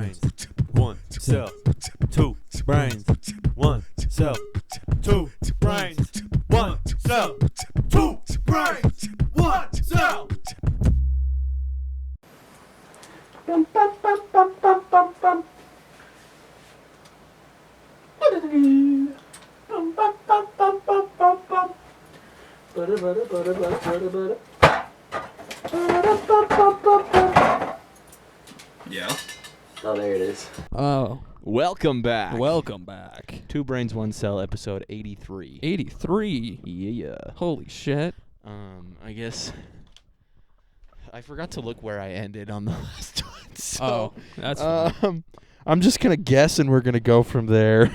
brains, one cell, two brains, one cell, two brains, one cell, two brains, one cell. Bum, bum, bum, bum, bum, bum, bum. Bum, bum, bum, bum, bum, bum, bum. Bada, bada, bada, bada, bada, bada. Bada, bum, bum, bum, bum. Yeah. Oh, there it is. Oh, Welcome back. welcome back. Two Brains, One Cell, episode 83. 83. Yeah. Holy shit. I guess I forgot to look where I ended on the last one. So, Oh, that's fine. I'm just gonna guess, and we're gonna go from there.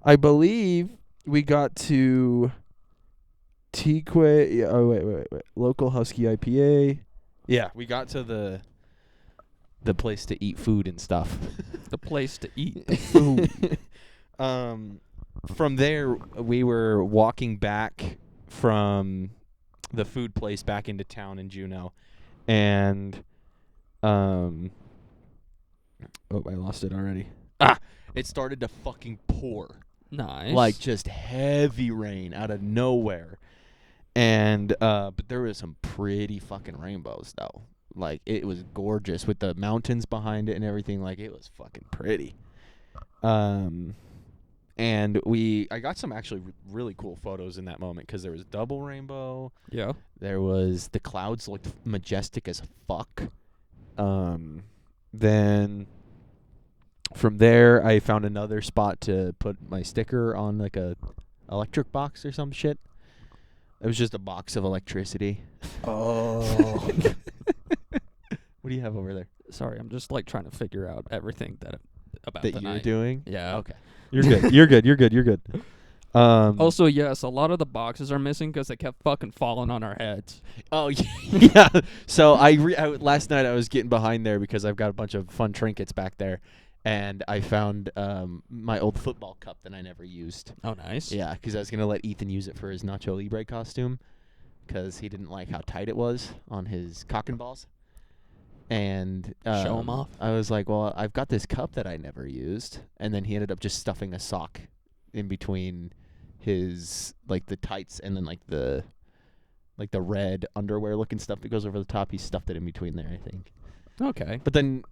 I believe we got to Tequay. Oh wait. Local Husky IPA. Yeah, we got to the place to eat food and stuff. The place to eat the food. From there, we were walking back from the food place back into town in Juneau, and oh, I lost it already. It started to fucking pour. Nice. Like just heavy rain out of nowhere. And but there was some pretty fucking rainbows though. Like it was gorgeous with the mountains behind it and everything. Like it was fucking pretty. And I got some actually really cool photos in that moment because there was double rainbow. Yeah. There was the clouds looked majestic as fuck. Then from there, I found another spot to put my sticker on, like a electric box or some shit. It was just a box of electricity. Oh. What do you have over there? Sorry, I'm just like trying to figure out everything about That the you're night. doing? Yeah. Okay. You're good. You're good. Also, yes, a lot of the boxes are missing because they kept fucking falling on our heads. Oh yeah. So last night I was getting behind there because I've got a bunch of fun trinkets back there, and I found my old football cup that I never used. Oh, nice. Yeah, because I was gonna let Ethan use it for his Nacho Libre costume, because he didn't like how tight it was on his cock and balls. And Show him off. I was like, well, I've got this cup that I never used, and then he ended up just stuffing a sock in between his like the tights and then like the red underwear looking stuff that goes over the top. He stuffed it in between there, I think. Okay. But then,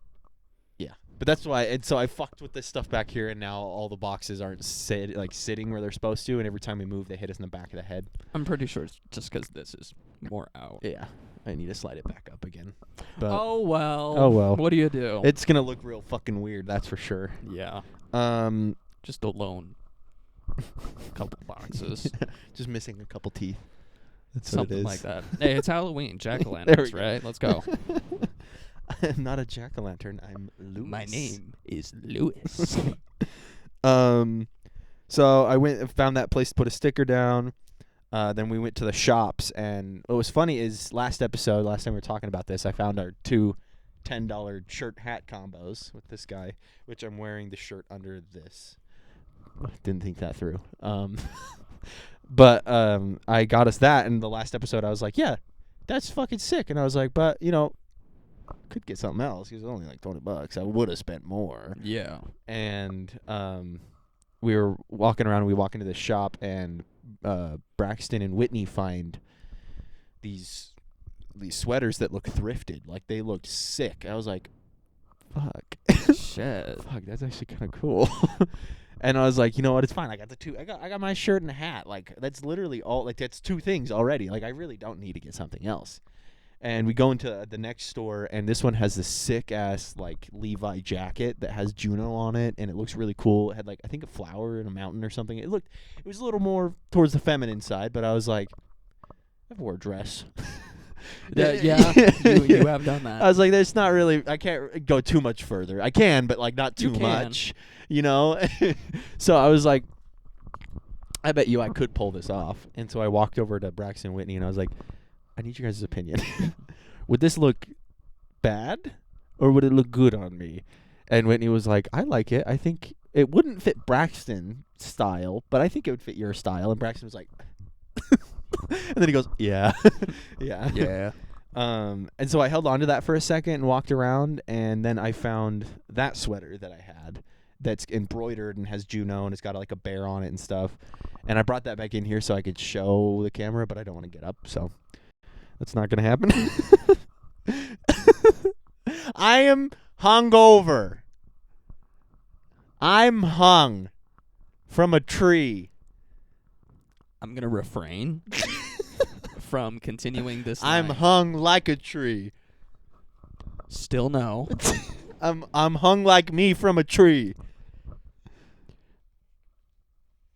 yeah. But that's why. And so I fucked with this stuff back here, and now all the boxes aren't sitting where they're supposed to. And every time we move, they hit us in the back of the head. I'm pretty sure it's just because this is more out. Yeah, I need to slide it back up again. But Oh, well. Oh, well. What do you do? it's gonna look real fucking weird, that's for sure. Yeah. Just Just alone. Couple boxes. just missing a couple teeth. That's Something what it is. like that. Hey, it's Halloween. There Jack-o'-lanterns, we go. right? Let's go. I'm not a jack-o'-lantern. I'm Louis. My name is Lewis. So I went and found that place to put a sticker down. Then we went to the shops, and what was funny is last time we were talking about this, I found our two $10 shirt hat combos with this guy, which I'm wearing the shirt under this. Didn't think that through. But I got us that, and the last episode I was like, yeah, that's fucking sick. And I was like, but, could get something else. It was only like $20. I would have spent more. Yeah. And we were walking around, and we walk into the shop, and Braxton and Whitney find these sweaters that look thrifted. Like, they looked sick. I was like, fuck. Shit. Fuck, that's actually kind of cool. And I was like, you know what, it's fine. I got the two. I got my shirt and a hat. Like, that's literally all. Like, that's two things already. Like, I really don't need to get something else. And we go into the next store, and this one has this sick-ass, like, Levi jacket that has Juno on it, and it looks really cool. It had, like, I think a flower and a mountain or something. It was a little more towards the feminine side, but I was like, I've wore a dress. Yeah, you have done that. I was like, there's not really, I can't go too much further. I can, but, like, not too You can. much, So I was like, I bet you I could pull this off. And so I walked over to Braxton and Whitney, and I was like, I need your guys' opinion. Would this look bad, or would it look good on me? And Whitney was like, I like it. I think it wouldn't fit Braxton's style, but I think it would fit your style. And Braxton was like, and then he goes, yeah. Yeah. Yeah. And so I held on to that for a second and walked around, and then I found that sweater that I had that's embroidered and has Juno, and it's got like a bear on it and stuff. And I brought that back in here so I could show the camera, but I don't want to get up, so that's not going to happen. I am hungover. I'm hung from a tree. I'm gonna refrain from continuing this. I'm line. hung like a tree. Still no. I'm hung like me from a tree.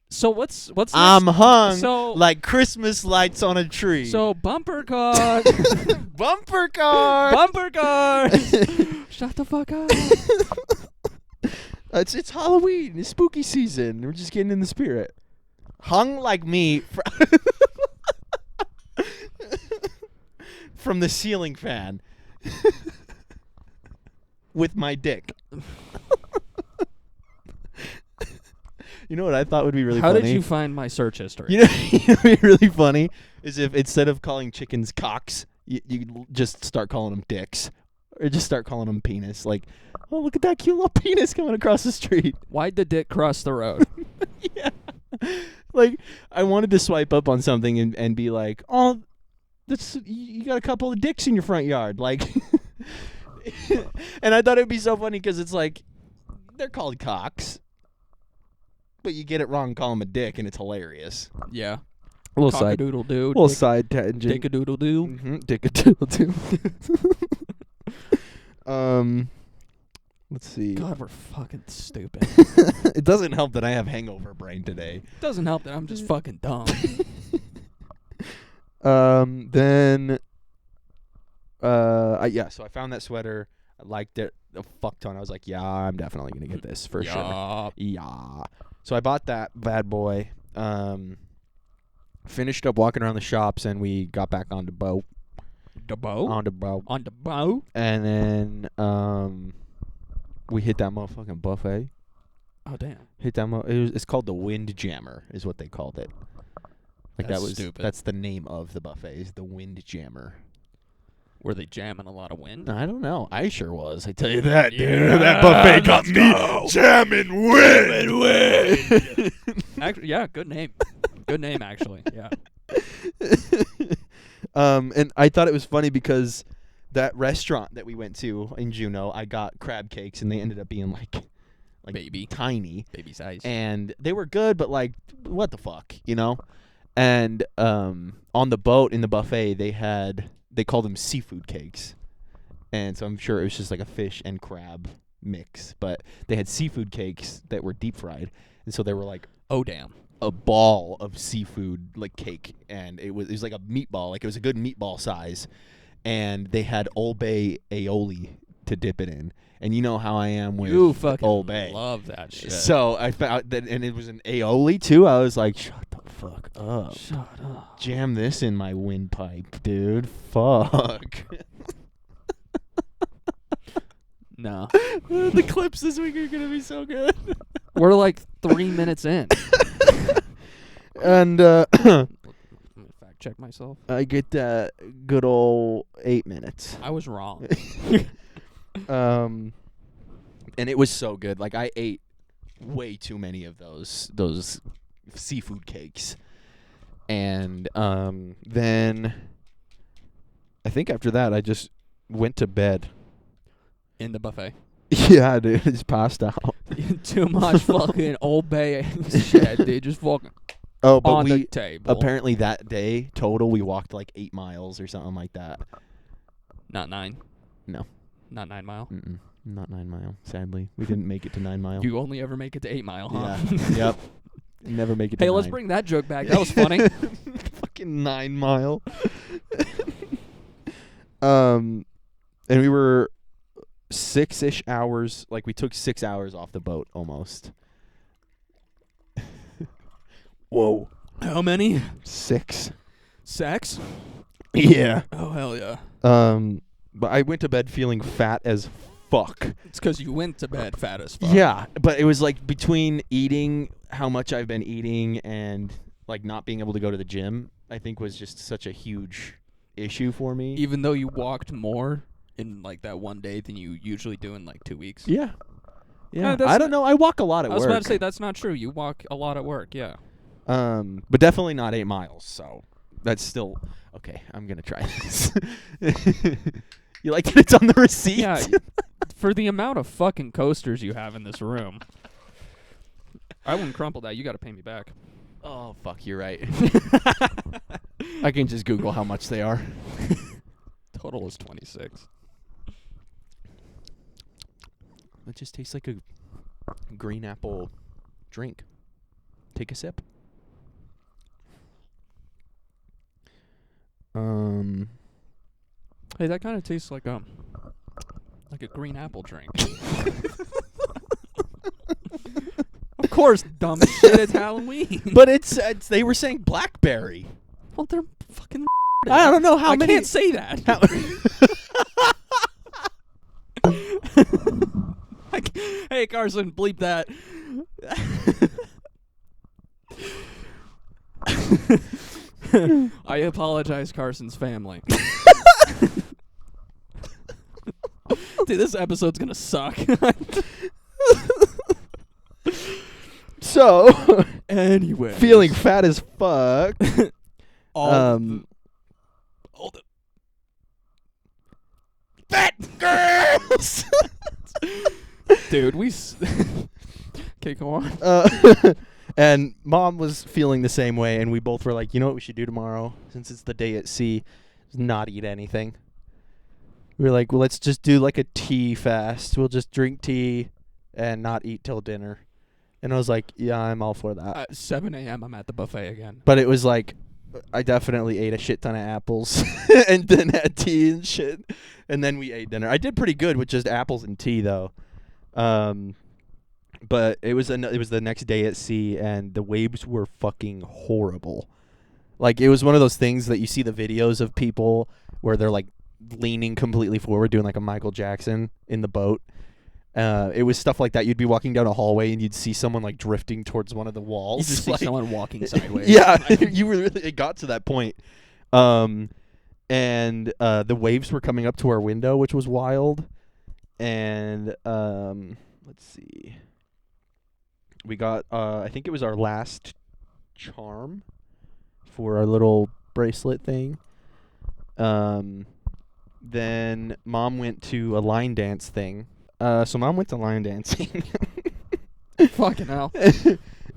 So what's I'm next? hung So- like Christmas lights on a tree. So bumper car, bumper car. bumper cars. Shut the fuck up. It's Halloween. It's spooky season. We're just getting in the spirit. Hung like me from the ceiling fan with my dick. You know what I thought would be really How funny? did you find my search history? You know what would be really funny is if instead of calling chickens cocks, you just start calling them dicks. Or just start calling them penis. Like, oh, look at that cute little penis coming across the street. Why'd the dick cross the road? Yeah. Like, I wanted to swipe up on something and be like, oh, you got a couple of dicks in your front yard. Like, and I thought it'd be so funny because it's like, they're called cocks. But you get it wrong, call them a dick, and it's hilarious. Yeah. A little Cock-a-doodle doo. little side tangent. Dick-a-doodle doo. Mm-hmm. Dick-a-doodle-doo. Let's see. God, we're fucking stupid. It doesn't help that I have hangover brain today. Doesn't help that I'm just fucking dumb. Then, so I found that sweater. I liked it a fuck ton. I was like, yeah, I'm definitely gonna get this for sure. Yup. Yeah. So I bought that bad boy. Finished up walking around the shops, and we got back on the boat. The boat? On the boat. On the boat? And then we hit that motherfucking buffet. Oh, damn. Hit that it's called the Wind Jammer, is what they called it. Like That's that was stupid. That's the name of the buffet, is the Wind Jammer. Were they jamming a lot of wind? I don't know. I sure was. I tell you that, dude. Yeah, That buffet got let's me go. jamming wind. Actually, yeah, good name. Good name, actually. Yeah. And I thought it was funny because that restaurant that we went to in Juneau, I got crab cakes, and they ended up being like Baby. tiny. Baby size. And they were good, but like, what the fuck, you know? And on the boat in the buffet, they called them seafood cakes. And so I'm sure it was just like a fish and crab mix, but they had seafood cakes that were deep fried. And so they were like Oh, damn. a ball of seafood like cake, and it was like a meatball, like it was a good meatball size. And they had Old Bay aioli to dip it in. And you know how I am with You fucking Old Bay. love that shit. So I found that, and it was an aioli too. I was like, shut the fuck up. Shut up. Jam this in my windpipe, dude. Fuck. No. The clips this week are gonna be so good. We're like 3 minutes in. And Let me fact check myself. I get that good old 8 minutes. I was wrong. And it was so good. Like, I ate way too many of those seafood cakes. And then I think after that I just went to bed. In the buffet. Yeah, dude, just passed out. Too much fucking Old Bay shit, dude. Just fucking Oh, but on the we table. apparently that day total we walked like 8 miles or something like that. Not 9. No. Not 9 Mile. Mm-mm. Not 9 Mile. Sadly, we didn't make it to 9 Mile. You only ever make it to 8 Mile, huh? Yeah. Yep. Never make it. Hey, to let's 9. bring that joke back. That was funny. Fucking 9 Mile. And we were 6-ish hours. Like, we took 6 hours off the boat almost. Whoa. How many? 6. Sex? Yeah. Oh, hell yeah. But I went to bed feeling fat as fuck. It's because you went to bed fat as fuck. Yeah, but it was like between eating how much I've been eating and like not being able to go to the gym, I think was just such a huge issue for me. Even though you walked more in like that one day than you usually do in like 2 weeks. Yeah. Yeah. that's I don't know. I walk a lot at I was work. about to say that's not true. You walk a lot at work. Yeah. But definitely not 8 miles. So that's still okay. I'm gonna try this. You like that it's on the receipt? Yeah. For the amount of fucking coasters you have in this room, I wouldn't crumple that. You got to pay me back. Oh fuck, you're right. I can just Google how much they are. Total is 26. It just tastes like a green apple drink. Take a sip. Hey, that kind of tastes like a green apple drink. Of course, dumb shit. It's Halloween. But it's they were saying blackberry. Well, they're fucking. I don't know how I many. can't say that. Hey, Carson, bleep that. I apologize, Carson's family. Dude, this episode's gonna suck. So, Anyway, feeling fat as fuck. all the Fat girls. dude, okay, go on. And Mom was feeling the same way, and we both were like, you know what we should do tomorrow, since it's the day at sea, is not eat anything. We were like, well, let's just do like a tea fast. We'll just drink tea and not eat till dinner. And I was like, yeah, I'm all for that. At 7 a.m., I'm at the buffet again. But it was like, I definitely ate a shit ton of apples and then had tea and shit. And then we ate dinner. I did pretty good with just apples and tea, though. But it was the next day at sea, and the waves were fucking horrible. Like, it was one of those things that you see the videos of people where they're like leaning completely forward, doing like a Michael Jackson in the boat. It was stuff like that. You'd be walking down a hallway and you'd see someone like drifting towards one of the walls. You just see someone walking sideways. Yeah, you were really. It got to that point. And the waves were coming up to our window, which was wild. And let's see. We got I think it was our last charm for our little bracelet thing. Then Mom went to a line dance thing. So Mom went to line dancing. Fucking hell.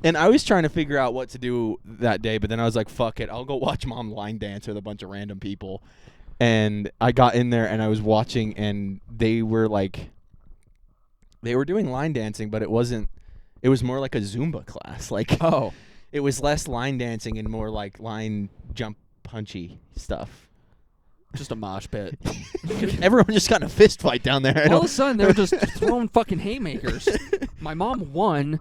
And I was trying to figure out what to do that day, but then I was like, fuck it. I'll go watch Mom line dance with a bunch of random people. And I got in there and I was watching, and they were doing line dancing, but it was more like a Zumba class. Like, Oh. it was less line dancing and more like line jump punchy stuff. Just a mosh pit. Everyone just got in a fist fight down there. All of a sudden, they're just throwing fucking haymakers. My mom won.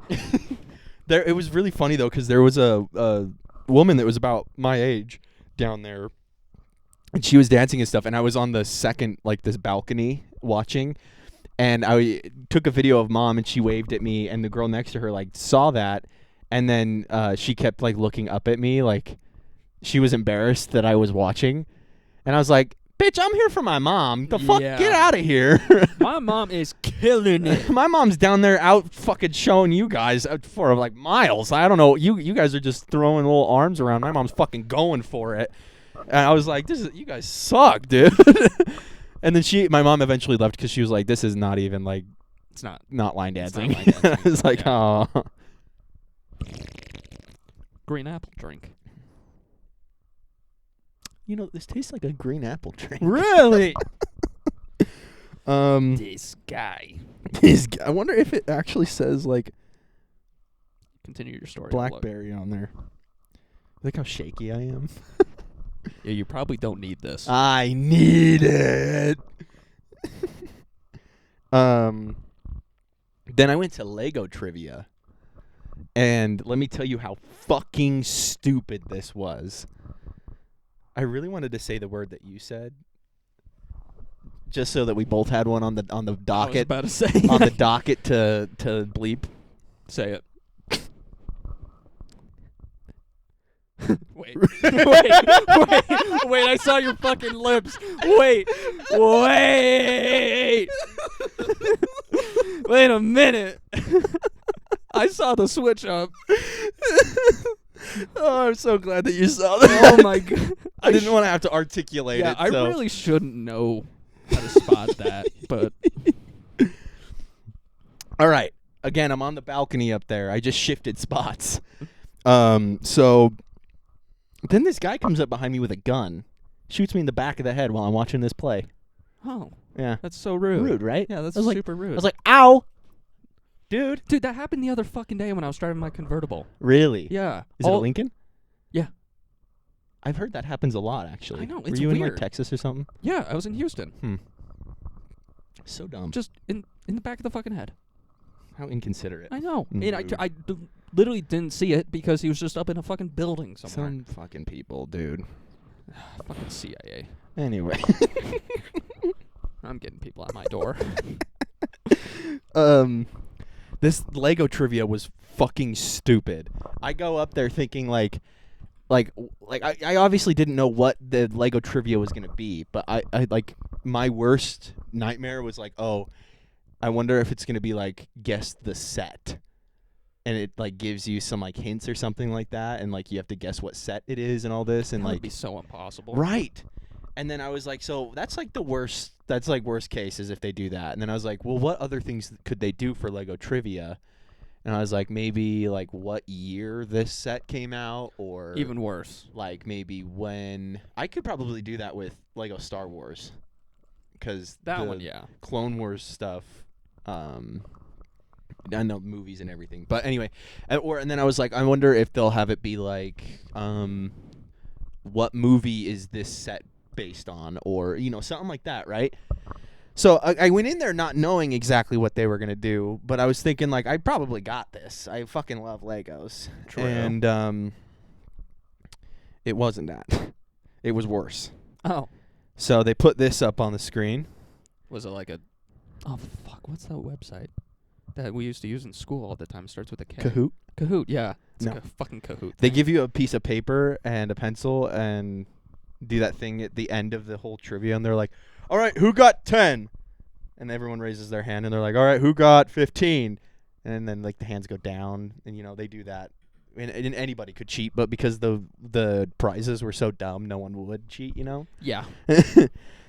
It was really funny, though, because there was a woman that was about my age down there, and she was dancing and stuff, and I was on the second, like, this balcony watching, and I took a video of Mom, and she waved at me, and the girl next to her, like, saw that, and then she kept, like, looking up at me, like, she was embarrassed that I was watching. And I was like, bitch, I'm here for my mom. The fuck? Yeah. Get out of here. My mom is killing it. My mom's down there out fucking showing you guys for like miles. I don't know. You guys are just throwing little arms around. My mom's fucking going for it. And I was like, you guys suck, dude. And then my mom eventually left because she was like, this is not even like, It's not. not line dancing. line dancing. I was like, Yeah. oh. Green apple drink. You know, this tastes like a green apple drink. Really? This guy. I wonder if it actually says like Continue your story. blackberry on there. Look how shaky I am. Yeah, you probably don't need this. I need it. Then I went to Lego trivia, and let me tell you how fucking stupid this was. I really wanted to say the word that you said, just so that we both had one on the I was docket. about to say. On the docket to bleep. Say it. Wait. Wait, I saw your fucking lips. Wait. Wait a minute. I saw the switch up. Oh, I'm so glad that you saw that. Oh my god. I didn't want to have to articulate Yeah, it. I so. really shouldn't know how to spot that, but All right. Again, I'm on the balcony up there. I just shifted spots. So then this guy comes up behind me with a gun, shoots me in the back of the head while I'm watching this play. oh, Yeah. that's so rude. Rude, right? Yeah, that's I was like- super rude. I was like, ow. Dude. dude, that happened the other fucking day when I was driving my convertible. Really? Yeah. Is it a Lincoln? Yeah. I've heard that happens a lot, actually. I know, Were it's you in, like, weird. Texas or something? Yeah, I was in Houston. So dumb. Just in the back of the fucking head. How inconsiderate. I know. And Mhm. I literally didn't see it because he was just up in a fucking building somewhere. Some fucking people, dude. Fucking CIA. Anyway. I'm getting people at my door. This Lego trivia was fucking stupid. I go up there thinking like I obviously didn't know what the Lego trivia was gonna be, but I like my worst nightmare was like, oh, I wonder if it's gonna be like guess the set, and it like gives you some like hints or something like that, and like you have to guess what set it is and all this, and That would like be so impossible. right. And then I was like, so that's like the worst. That's like worst case is if they do that. And then I was like, well, what other things could they do for Lego trivia? And I was like, maybe like what year this set came out, or Even worse. like maybe when. I could probably do that with Lego Star Wars, because That the one, yeah. Clone Wars stuff. I know movies and everything, but anyway, and then I was like, I wonder if they'll have it be like, what movie is this set based on, or something like that, right? So I went in there not knowing exactly what they were gonna do, but I was thinking like, I probably got this. I fucking love Legos. True. And it wasn't that. It was worse. Oh. So they put this up on the screen. Was it like a... Oh, fuck. What's that website that we used to use in school all the time? It starts with a K. Kahoot. Kahoot, yeah. It's No. like a fucking Kahoot. They thing. give you a piece of paper and a pencil and do that thing at the end of the whole trivia, and they're like, all right, who got 10? And everyone raises their hand, and they're like, all right, who got 15? And then like the hands go down, and they do that. And anybody could cheat, but because the prizes were so dumb, no one would cheat, Yeah.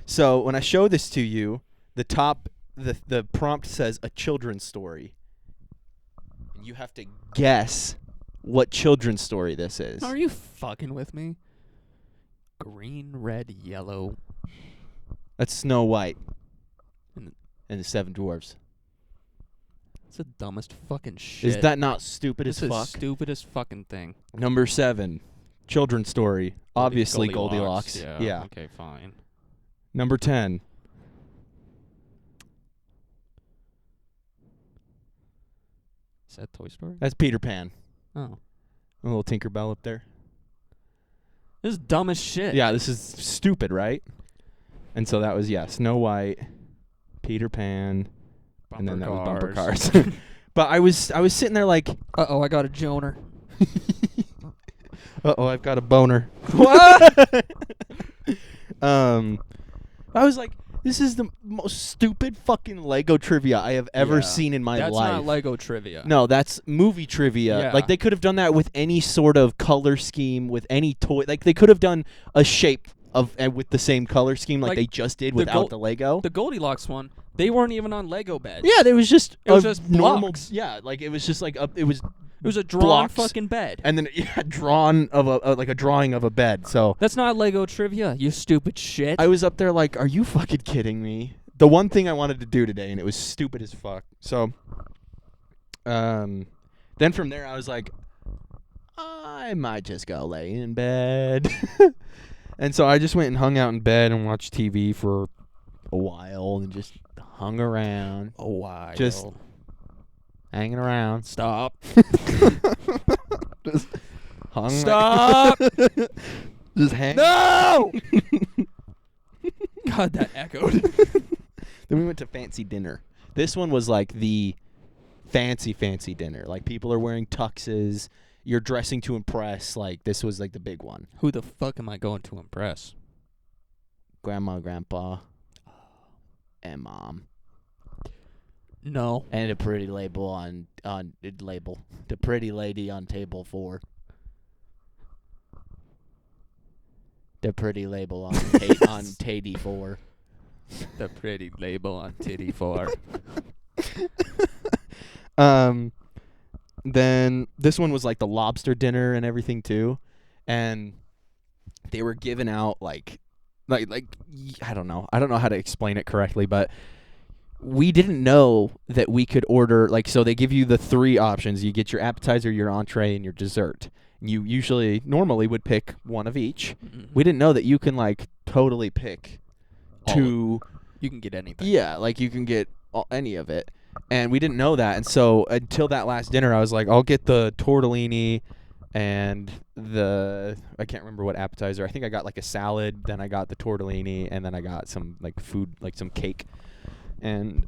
So when I show this to you, the top, the prompt says a children's story. And you have to guess what children's story this is. Are you fucking with me? Green, red, yellow. That's Snow White And- and the Seven Dwarfs. It's the dumbest fucking shit. Is that not stupid This as is fuck? stupidest fucking thing. Number 7, children's story. Obviously Goldilocks. Yeah. Okay, fine. Number 10. Is that Toy Story? That's Peter Pan. Oh. A little Tinkerbell up there. This is dumb as shit. Yeah, this is stupid, right? And so that was, Snow White, Peter Pan, and then that was bumper cars. But I was sitting there like, Uh-oh, I got a Joner. uh-oh, I've got a boner. What? I was like, this is the most stupid fucking Lego trivia I have ever Yeah. seen in my That's life. not Lego trivia. No, that's movie trivia. Yeah. Like, they could have done that with any sort of color scheme, with any toy. Like, they could have done a shape of with the same color scheme like Like, they just did without the Lego. The Goldilocks one, they weren't even on Lego beds. Yeah, there was just It was a just normal. blocks. Yeah, like it was just like it was It was a drawn blocks, fucking bed. and then drawn of like a drawing of a bed. So That's not Lego trivia, you stupid shit. I was up there like, are you fucking kidding me? The one thing I wanted to do today, and it was stupid as fuck. So, then from there I was like, I might just go lay in bed. And so I just went and hung out in bed and watched TV for a while and just hung around, a while. Just hanging around. Stop. Just hung. Stop. Just hang. No! God, that echoed. Then we went to fancy dinner. This one was like the fancy dinner. Like people are wearing tuxes. you're dressing to impress. Like, this was like the big one. Who the fuck am I going to impress? Grandma, grandpa, and mom. No. And a pretty label on the pretty lady on table 4. The pretty label on on teddy 4. The pretty label on titty 4. Then this one was like the lobster dinner and everything too, and they were giving out like I don't know how to explain it correctly, but we didn't know that we could order so they give you the 3 options. You get your appetizer, your entree, and your dessert. You normally would pick one of each. Mm-hmm. We didn't know that you can totally pick 2. You can get anything. Yeah, you can get any of it. And we didn't know that. And so until that last dinner, I was like, I'll get the tortellini and I can't remember what appetizer. I think I got a salad, then I got the tortellini, and then I got some food, some cake. And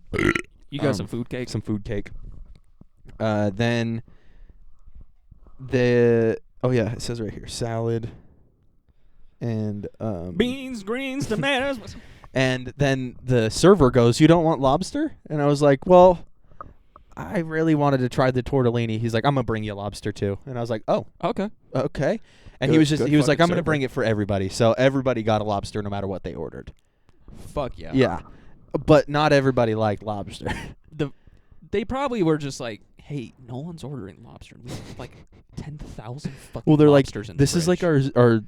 you got some food cake? Some food cake. Then it says right here, salad and beans, greens, tomatoes. And then the server goes, "You don't want lobster?" And I was like, "Well, I really wanted to try the tortellini." He's like, "I'm gonna bring you lobster too." And I was like, "Oh, Okay. okay." And Good- he good was like, fucking "I'm gonna server. bring it for everybody." So everybody got a lobster no matter what they ordered. Fuck yeah. Yeah, but not everybody liked lobster. They probably were just like, hey, no one's ordering lobster. We have 10,000 fucking Well, they're like, lobsters in this the is like fridge. our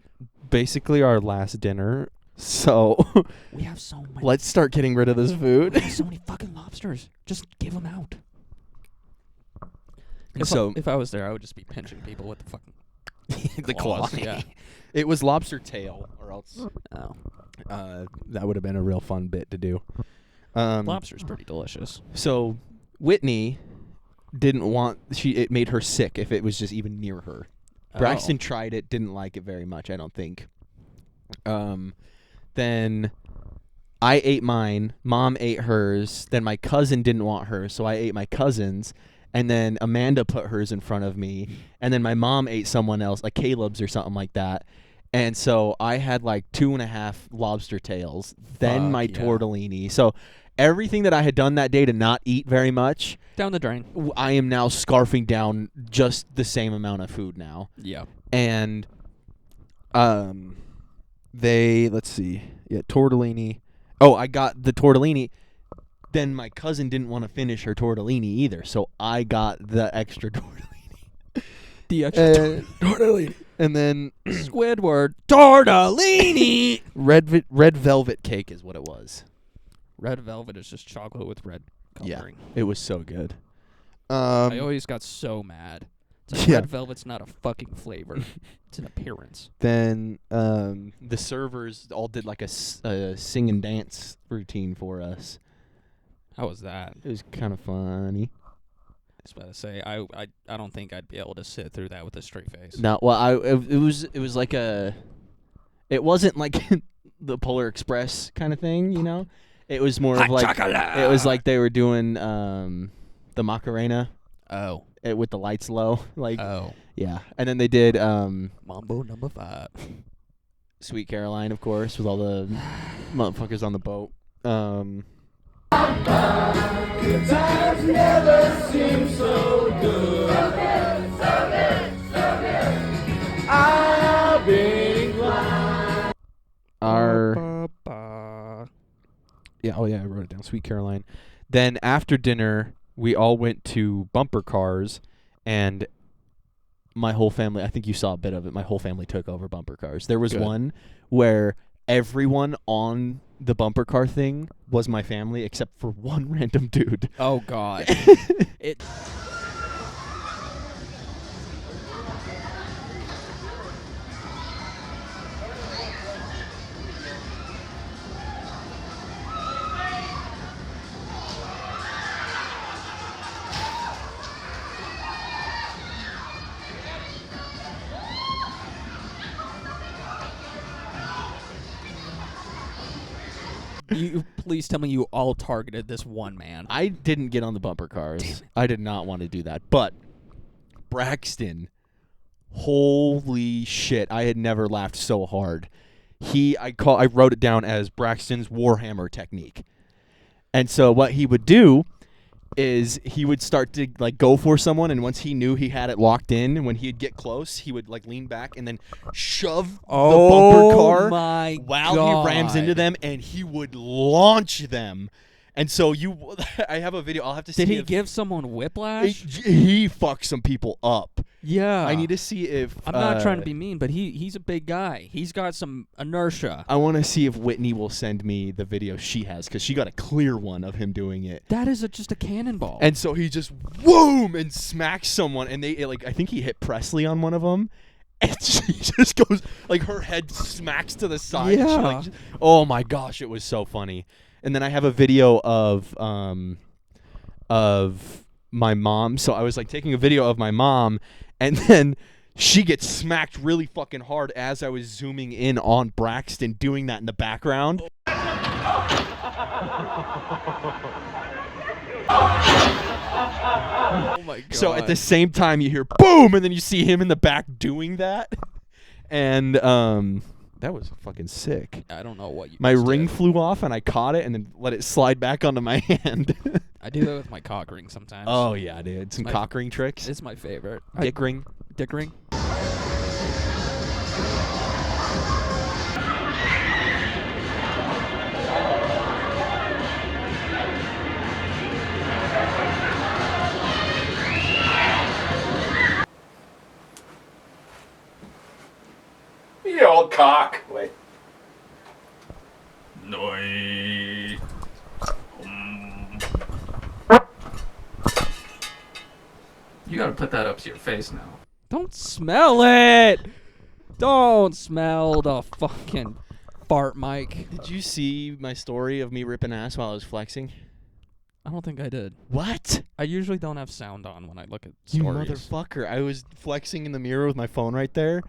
basically our last dinner. So We have so many. let's start getting rid of this food. We have so many fucking lobsters. Just give them out. If I was there, I would just be pinching people with the fucking the claw. claws, yeah. It was lobster tail, or else Oh. that would have been a real fun bit to do. Lobster's pretty delicious. So Whitney didn't want it made her sick if it was just even near her. Braxton tried it, didn't like it very much, I don't think. Then I ate mine, Mom ate hers, then my cousin didn't want hers, so I ate my cousin's, and then Amanda put hers in front of me, and then my mom ate someone else, like Caleb's or something like that. And so I had 2.5 lobster tails, then Fuck my yeah. tortellini. So everything that I had done that day to not eat very much, Down the drain. I am now scarfing down just the same amount of food now. Yeah. And let's see. Yeah, tortellini. Oh, I got the tortellini. Then my cousin didn't want to finish her tortellini either, so I got the extra tortellini. The extra Tortellini. And then Squidward tortellini. red velvet cake is what it was. Red velvet is just chocolate with red coloring. Yeah, it was so good. I always got so mad. It's like Yeah. red velvet's not a fucking flavor. It's an appearance. Then the servers all did a sing and dance routine for us. How was that? It was kind of funny. I was about to say, I don't think I'd be able to sit through that with a straight face. No, well, it was like it wasn't like the Polar Express kind of thing, you know. It was more of it was like they were doing the Macarena Oh. with the lights low, Oh. yeah. And then they did Mambo number 5. Sweet Caroline, of course, with all the motherfuckers on the boat. Times never seem so good. I've been inclined. Yeah, oh yeah, I wrote it down. Sweet Caroline. Then after dinner, we all went to bumper cars, and my whole family, I think you saw a bit of it, my whole family took over bumper cars. There was Good. one where everyone on the bumper car thing was my family except for one random dude. Oh God. It. You please tell me you all targeted this one man. I didn't get on the bumper cars. I did not want to do that. But Braxton Holy shit! I had never laughed so hard. I wrote it down as Braxton's Warhammer technique. And so what he would do is he would start to like go for someone, and once he knew he had it locked in, when he'd get close, he would like lean back and then shove the bumper car while he rams into them, and he would launch them. And so I have a video. I'll have to see. Did he give someone whiplash? He fucked some people up. Yeah. I need to see if I'm not trying to be mean, but he's a big guy. He's got some inertia. I want to see if Whitney will send me the video she has, because she got a clear one of him doing it. That is just a cannonball. And so he just whoom and smacks someone, and I think he hit Presley on one of them, and she just goes like her head smacks to the side. Yeah. And oh my gosh, it was so funny. And then I have a video of my mom. So I was like taking a video of my mom, and then she gets smacked really fucking hard as I was zooming in on Braxton doing that in the background. Oh my god. So at the same time you hear boom, and then you see him in the back doing that. And that was fucking sick. I don't know what you My just ring did. flew off, and I caught it and then let it slide back onto my hand. I do that with my cock ring sometimes. Oh yeah, dude. Some My- cock ring tricks. It's my favorite. Dick ring. Dick ring? You old cock. Wait. Noi. You gotta put that up to your face now. Don't smell it! Don't smell the fucking fart mic. Did you see my story of me ripping ass while I was flexing? I don't think I did. What? I usually don't have sound on when I look at You stories. motherfucker. I was flexing in the mirror with my phone right there.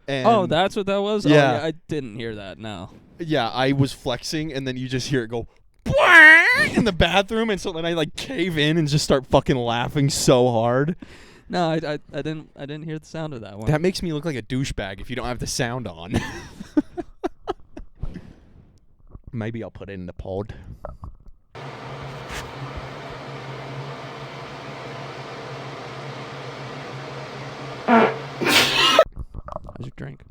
And Oh, that's what that was? Yeah. Oh, yeah, I didn't hear that, no. yeah, I was flexing, and then you just hear it go in the bathroom, and so then I like cave in and just start fucking laughing so hard. No, I didn't hear the sound of that one. That makes me look like a douchebag if you don't have the sound on. Maybe I'll put it in the pod. How's your drink?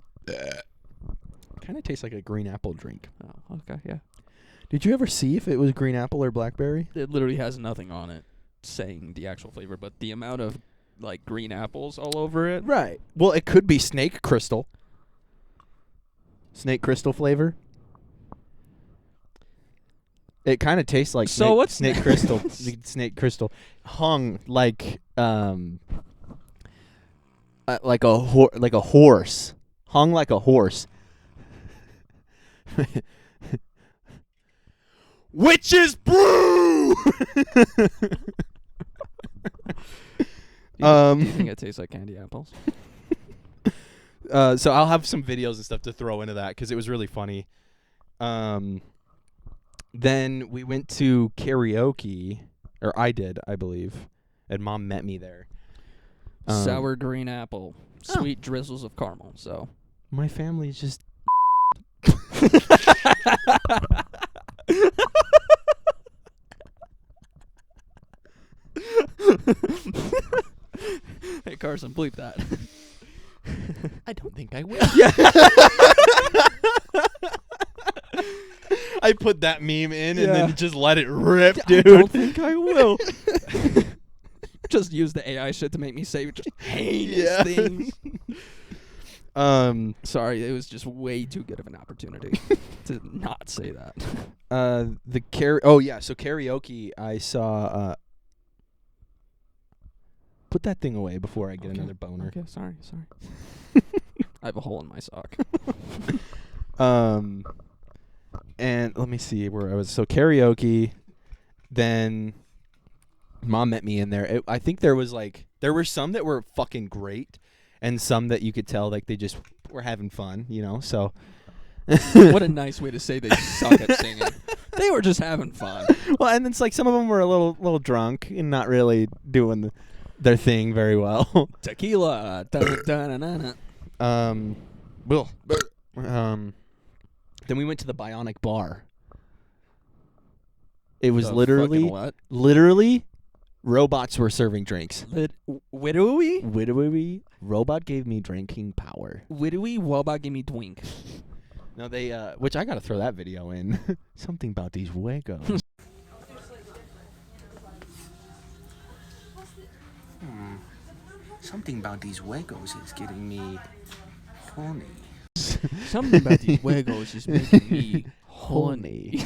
Kind of tastes like a green apple drink. Oh, okay, yeah. Did you ever see if it was green apple or blackberry? It literally has nothing on it saying the actual flavor, but the amount of like green apples all over it. Right. Well, it could be snake crystal. Snake crystal flavor. It kind of tastes like So what's snake ne- crystal. Snake crystal hung like like a horse. Hung like a horse. Witch's brew. Do you think it tastes like candy apples? So I'll have some videos and stuff to throw into that because it was really funny. Then we went to karaoke, or I did, I believe, and Mom met me there. Sour green apple, sweet drizzles of caramel. So My family's just. hey Carson, bleep that. I don't think I will. I put that meme in and then just let it rip, dude. I don't think I will. Just use the AI shit to make me say just heinous things. Sorry, it was just way too good of an opportunity to not say that. So karaoke, I saw. Put that thing away before I get another boner. Okay, sorry. I have a hole in my sock. And let me see where I was. So karaoke, then Mom met me in there. I think there were some that were fucking great, and some that you could tell like they just were having fun, you know. So What a nice way to say they suck at singing. They were just having fun. well, and it's like some of them were a little drunk and not really doing their thing very well. Tequila. Dun-dun-dun-dun-dun. Well, then we went to the Bionic Bar. It was The literally, fucking what? literally, robots were serving drinks. Widowy? Widowy robot gave me drinking power. Widowy Wobot give me twink. No, they which I gotta throw that video in. Something about these Wagos. Something about these Wagos is getting me horny. Something about these Wagos is making me horny.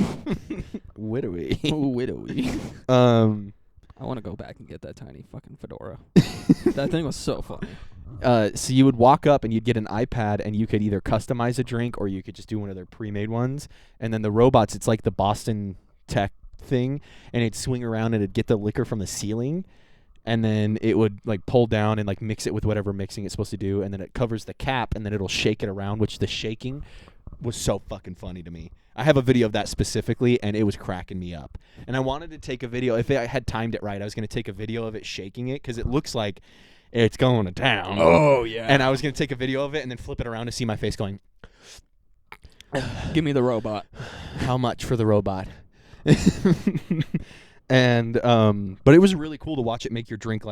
Widowy. Widowy. I want to go back and get that tiny fucking fedora. That thing was so funny. So you would walk up and you'd get an iPad and you could either customize a drink or you could just do one of their pre-made ones. And then the robots, it's like the Boston Tech thing, and it'd swing around and it'd get the liquor from the ceiling, and then it would like pull down and like mix it with whatever mixing it's supposed to do, and then it covers the cap and then it'll shake it around, which the shaking was so fucking funny to me. I have a video of that specifically, and it was cracking me up. And I wanted to take a video. If I had timed it right, I was going to take a video of it shaking it because it looks like it's going to town. Oh, yeah. And I was going to take a video of it and then flip it around to see my face going, Give me the robot. how much for the robot? And but it was really cool to watch it make your drink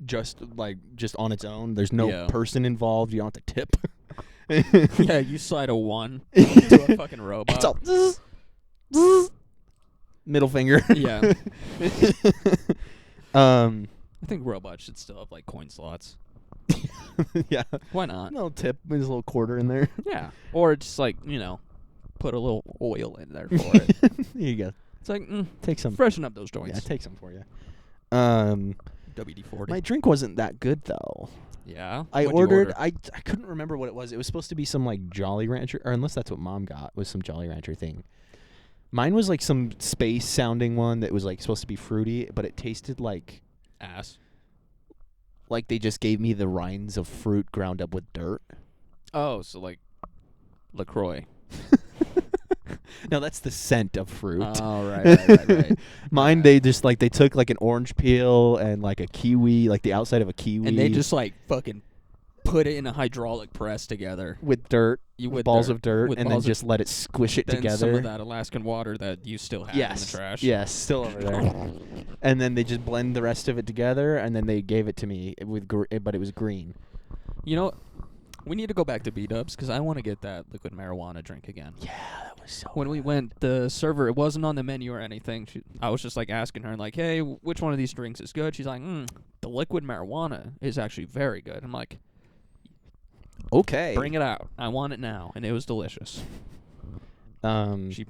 just on its own. There's no person involved. You don't have to tip. Yeah, you slide a 1 to a fucking robot. It's all zzz, zzz, middle finger. Yeah. I think robots should still have like coin slots. Yeah. Why not? A little tip, there's a little quarter in there. Yeah. Or just like, put a little oil in there for it. Here you go. It's like, Take some. freshen up those joints. Yeah, take some for you. WD-40. My drink wasn't that good though. Yeah. I What'd you ordered. order? I couldn't remember what it was. It was supposed to be some like Jolly Rancher, or unless that's what Mom got, was some Jolly Rancher thing. Mine was like some space sounding one that was like supposed to be fruity, but it tasted like Ass. like they just gave me the rinds of fruit ground up with dirt. Oh, so like LaCroix. No, that's the scent of fruit. Oh, right. Mine, they just like they took like an orange peel and like a kiwi, like the outside of a kiwi, And they just like fucking put it in a hydraulic press together. with dirt, With balls dirt. of dirt, With and then balls of- just let it squish it Then together. some of that Alaskan water that you still have in the trash. Yes, still over there. And then they just blend the rest of it together, and then they gave it to me with, but it was green. You know, we need to go back to B-Dubs because I want to get that liquid marijuana drink again. Yeah, that was so. When we went, the server, it wasn't on the menu or anything. I was just like asking her, like, hey, which one of these drinks is good? She's like, the liquid marijuana is actually very good. I'm like, Okay. bring it out. I want it now. And it was delicious. She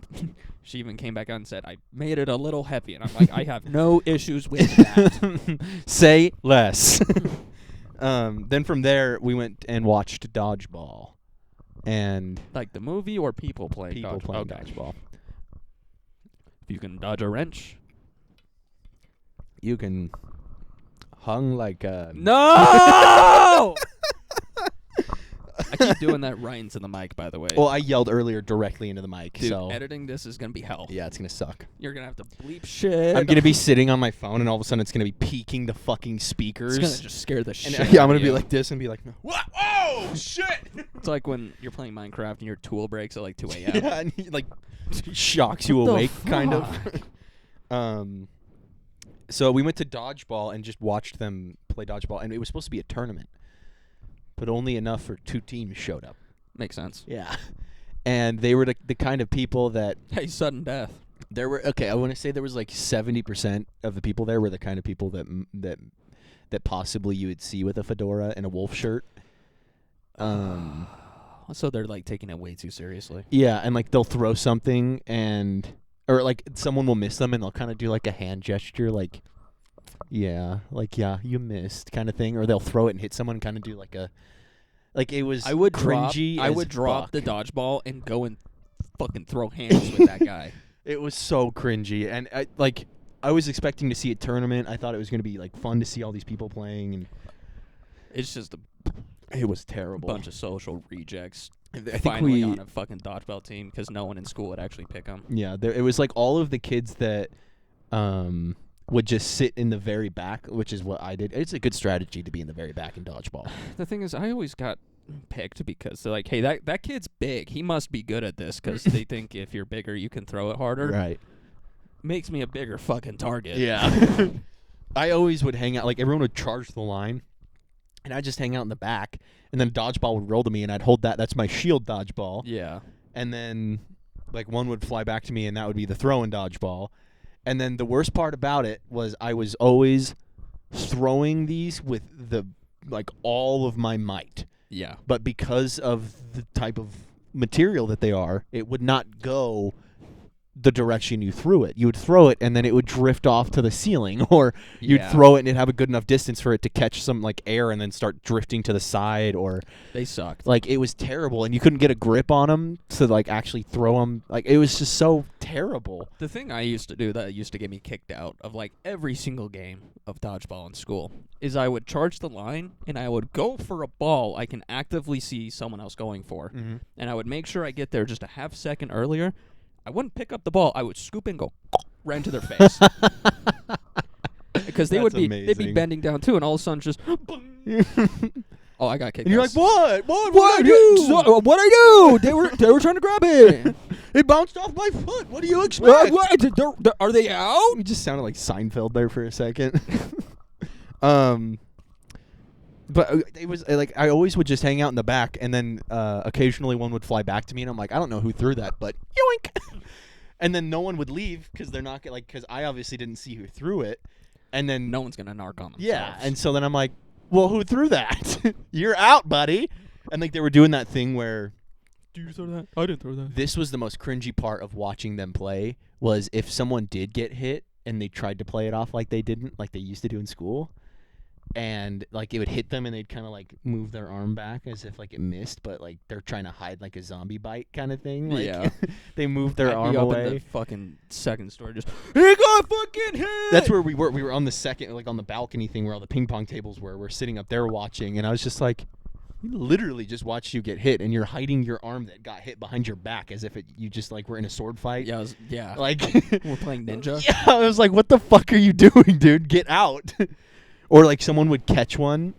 she even came back out and said, I made it a little heavy. And I'm like, I have no issues with that. Say less. Then from there, we went and watched Dodgeball. And Like the movie or people playing people dodgeball? playing Okay. Dodgeball. If you can dodge a wrench. You can hung like a... No! I keep doing that right into the mic, by the way. Well, I yelled earlier directly into the mic, Dude, so... editing this is going to be hell. Yeah, it's going to suck. You're going to have to bleep shit. I'm going to be sitting on my phone, and all of a sudden it's going to be peaking the fucking speakers. It's going to just scare the shit and out yeah, I'm of going to be you. like this and be like, what? Oh, shit! It's like when you're playing Minecraft and your tool breaks at like 2 a.m. Yeah, and he, like, shocks you What the awake, kind fuck? of. So we went to Dodgeball and just watched them play Dodgeball, and it was supposed to be a tournament. But only enough for 2 teams showed up. Makes sense. Yeah. And they were the kind of people that... Hey, sudden death. There were... Okay, I want to say there was like 70% of the people there were the kind of people that possibly you would see with a fedora and a wolf shirt. So they're like taking it way too seriously. Yeah, and like they'll throw something and... Or like someone will miss them and they'll kind of do like a hand gesture like... Yeah, you missed kind of thing. Or they'll throw it and hit someone and kind of do like a... Like it was cringy. I would drop the dodgeball and go and fucking throw hands with that guy. It was so cringy, and I was expecting to see a tournament. I thought it was going to be like fun to see all these people playing, and It's just a it was terrible. bunch of social rejects. I think Finally on a fucking dodgeball team because no one in school would actually pick them. Yeah, it was like all of the kids that would just sit in the very back, which is what I did. It's a good strategy to be in the very back in dodgeball. The thing is, I always got picked because they're like, hey, that kid's big. He must be good at this because they think if you're bigger, you can throw it harder. Right. Makes me a bigger fucking target. Yeah. I always would hang out. Like, everyone would charge the line, and I'd just hang out in the back, and then a dodgeball would roll to me, and I'd hold that. That's my shield dodgeball. Yeah. And then, like, one would fly back to me, and that would be the throw-in dodgeball. And then the worst part about it was I was always throwing these with all of my might. Yeah. But because of the type of material that they are, it would not go the direction you threw it. You would throw it, and then it would drift off to the ceiling, or you'd throw it and it'd have a good enough distance for it to catch some like air and then start drifting to the side. Or they sucked. Like, it was terrible, and you couldn't get a grip on them to like actually throw them. Like, it was just so terrible. The thing I used to do that used to get me kicked out of like every single game of dodgeball in school is I would charge the line and I would go for a ball I can actively see someone else going for, and I would make sure I get there just a half second earlier. I wouldn't pick up the ball. I would scoop and go right into their face. Because they'd be bending down too, and all of a sudden just oh, I got kicked. And you're out. like, what I do? What I do? They were trying to grab it. It bounced off my foot. What do you expect? What? Are they out? You just sounded like Seinfeld there for a second. But it was like I always would just hang out in the back, and then occasionally one would fly back to me, and I'm like, I don't know who threw that, but yoink. And then no one would leave because they're not like, because I obviously didn't see who threw it, and then no one's gonna narc on themselves. Yeah, and so then I'm like, well, who threw that? You're out, buddy. And like they were doing that thing where, do you throw that? I didn't throw that. This was the most cringy part of watching them play, was if someone did get hit and they tried to play it off like they didn't, like they used to do in school, and like it would hit them and they'd kind of like move their arm back as if like it missed, but like they're trying to hide like a zombie bite kind of thing. Like, yeah. They moved their arm up away. In the fucking second story, just he got fucking hit. That's where we were. We were on the second, like on the balcony thing where all the ping pong tables were. We're sitting up there watching, and I was just like, we literally just watched you get hit, and you're hiding your arm that got hit behind your back as if you just like were in a sword fight. Yeah. Like we're playing ninja. Yeah, I was like, what the fuck are you doing, dude? Get out. Or like someone would catch one,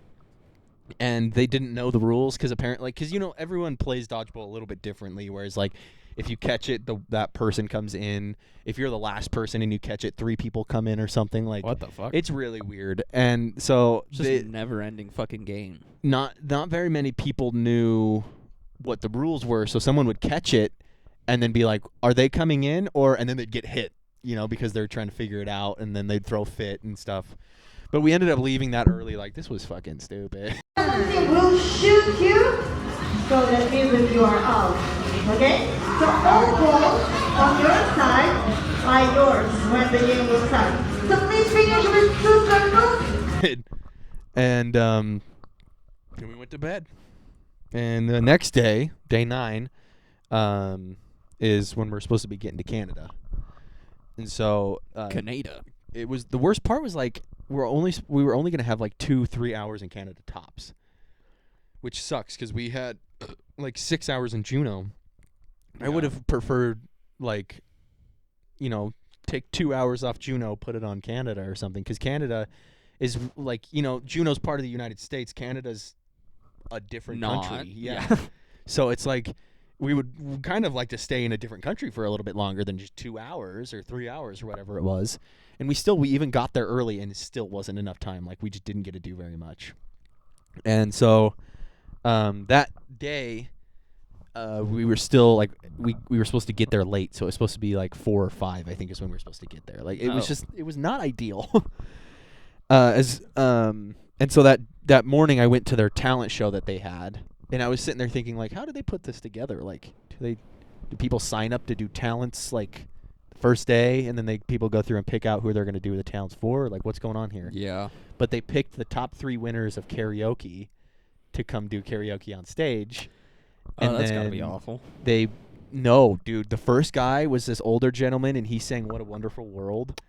and they didn't know the rules because apparently, because everyone plays dodgeball a little bit differently. Whereas like, if you catch it, that person comes in. If you're the last person and you catch it, 3 people come in or something. Like, what the fuck? It's really weird. And so it's just a never-ending fucking game. Not very many people knew what the rules were. So someone would catch it and then be like, "Are they coming in?" And then they'd get hit, because they're trying to figure it out, and then they'd throw fit and stuff. But we ended up leaving that early. Like, this was fucking stupid. Something will shoot you, so that means you are out. Okay? So all balls on your side are yours when the game will start. So please finish with 2 circles. And then we went to bed. And the next day, day 9, is when we're supposed to be getting to Canada. And so Canada. It was the worst part was like we were only going to have like 2-3 hours in Canada tops, which sucks because we had like 6 hours in Juneau. Yeah. I would have preferred like, take 2 hours off Juneau, put it on Canada or something, because Canada is like, Juneau's part of the United States. Canada's a different country. Yeah. So it's like we would kind of like to stay in a different country for a little bit longer than just 2 hours or 3 hours or whatever it was. And we even got there early, and it still wasn't enough time. Like, we just didn't get to do very much. And so that day, we were still like we were supposed to get there late, so it was supposed to be like 4 or 5, I think, is when we were supposed to get there. Like, it was not ideal. And so that morning I went to their talent show that they had, and I was sitting there thinking, like, how did they put this together? Like, do people sign up to do talents like the first day, and then people go through and pick out who they're going to do the talents for? Like, what's going on here? Yeah. But they picked the top 3 winners of karaoke to come do karaoke on stage. And that's gotta be awful. No, dude. The first guy was this older gentleman, and he sang "What a Wonderful World,"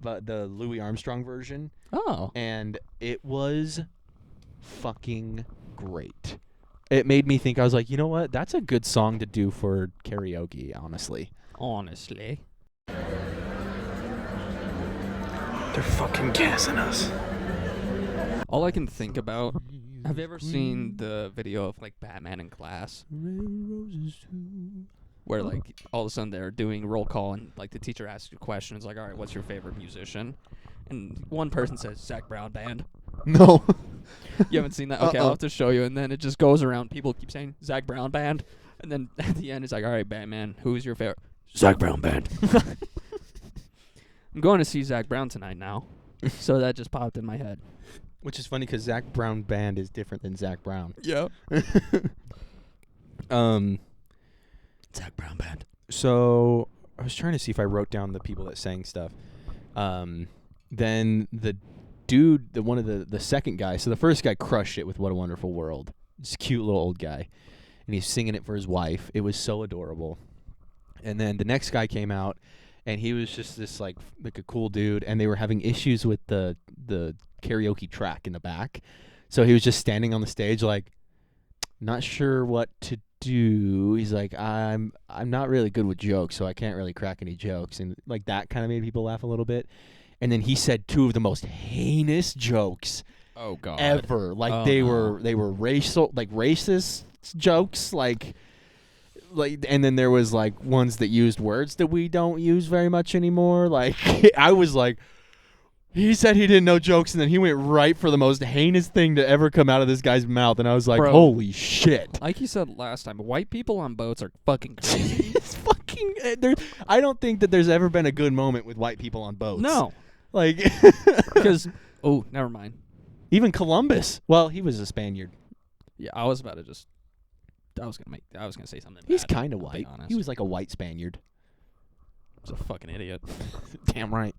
but the Louis Armstrong version. Oh. And it was fucking great. It made me think. I was like, you know what? That's a good song to do for karaoke. Honestly. They're fucking gassing us. All I can think about. Have you ever seen the video of like Batman in class, where like all of a sudden they're doing roll call and like the teacher asks you a question? It's like, all right, what's your favorite musician? And one person says Zach Brown Band. No. You haven't seen that? Okay, I'll have to show you. And then it just goes around. People keep saying Zach Brown Band, and then at the end it's like, all right, Batman, who's your favorite? Zach Brown Band. I'm going to see Zach Brown tonight now, so that just popped in my head. Which is funny because Zach Brown Band is different than Zach Brown. Yeah. Zach Brown Band. So I was trying to see if I wrote down the people that sang stuff. Then the dude, one of the second guy. So the first guy crushed it with "What a Wonderful World." Just cute little old guy, and he's singing it for his wife. It was so adorable. And then the next guy came out, and he was just this like a cool dude, and they were having issues with the karaoke track in the back. So he was just standing on the stage like, not sure what to do. He's like, I'm not really good with jokes, so I can't really crack any jokes. And like that kind of made people laugh a little bit. And then he said two of the most heinous jokes ever. Like they were racial, like racist jokes, like and then there was like ones that used words that we don't use very much anymore. Like I was like, he said he didn't know jokes, and then he went right for the most heinous thing to ever come out of this guy's mouth, and I was like, Bro, holy shit. Like you said last time, white people on boats are fucking crazy. It's fucking I don't think that there's ever been a good moment with white people on boats. No. Like Because, oh, never mind. even Columbus. Well, he was a Spaniard. Yeah, I was about to just, I was gonna say something He's bad, kind of I'll be white. honest. He was like a white Spaniard. He's a fucking idiot. Damn right.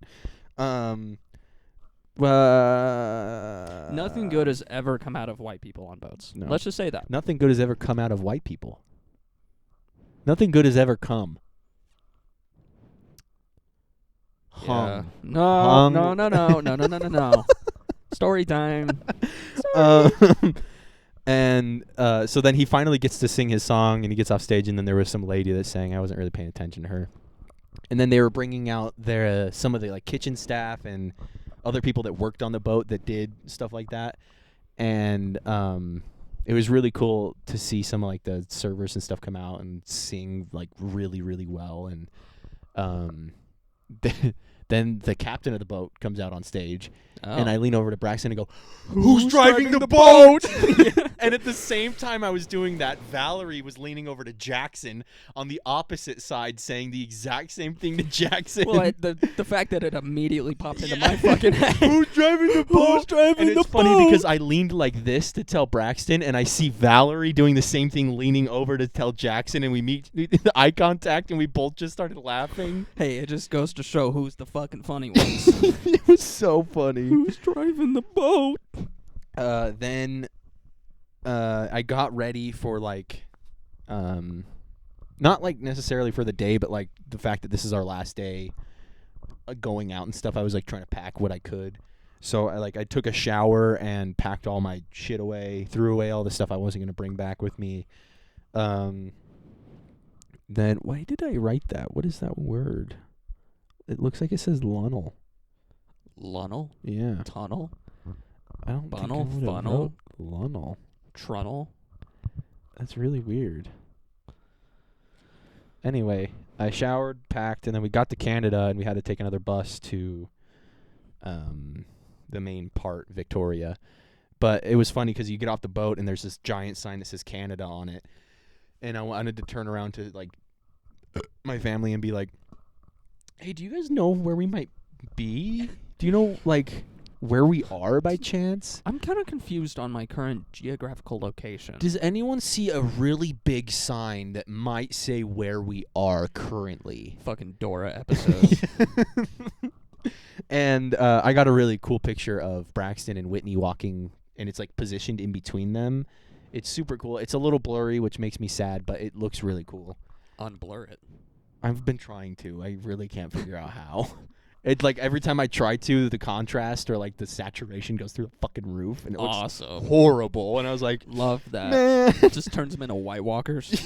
Nothing good has ever come out of white people on boats. No. Let's just say that. Nothing good has ever come out of white people. Nothing good has ever come. Yeah. Hung. No. Story time. And so then he finally gets to sing his song, and he gets off stage, and then there was some lady that sang. I wasn't really paying attention to her. And then they were bringing out their some of the like kitchen staff and other people that worked on the boat that did stuff like that. And it was really cool to see some of like the servers and stuff come out and sing like really, really well. And then the captain of the boat comes out on stage. And I lean over to Braxton and go, who's driving the boat? And at the same time I was doing that, Valerie was leaning over to Jackson on the opposite side saying the exact same thing to Jackson. Well, the fact that it immediately popped into my fucking head. Who's driving the boat? Who's driving and it's funny because I leaned like this to tell Braxton, and I see Valerie doing the same thing, leaning over to tell Jackson, and we meet the eye contact, and we both just started laughing. Hey, it just goes to show who's the fucking funny ones. It was so funny. Who's driving the boat? Then I got ready for like, not like necessarily for the day, but like the fact that this is our last day going out and stuff. I was like trying to pack what I could. So I took a shower and packed all my shit away, threw away all the stuff I wasn't going to bring back with me. Then why did I write that? What is that word? It looks like it says Lunnel. Lunnel? Yeah. Tunnel? I don't Bunnel? think I Funnel? Lunnel. Trunnel? That's really weird. Anyway, I showered, packed, and then we got to Canada, and we had to take another bus to the main part, Victoria. But it was funny because you get off the boat, and there's this giant sign that says Canada on it. And I wanted to turn around to, like, my family and be like, hey, do you guys know where we might be? Do you know, like, where we are by chance? I'm kind of confused on my current geographical location. Does anyone see a really big sign that might say where we are currently? Fucking Dora episode. And I got a really cool picture of Braxton and Whitney walking, and it's like positioned in between them. It's super cool. It's a little blurry, which makes me sad, but it looks really cool. Unblur it. I've been trying to. I really can't figure out how. It's like every time I try to, the contrast or like the saturation goes through the fucking roof, and it looks Awesome. horrible. And I was like, Love that. man. Just turns them into White Walkers.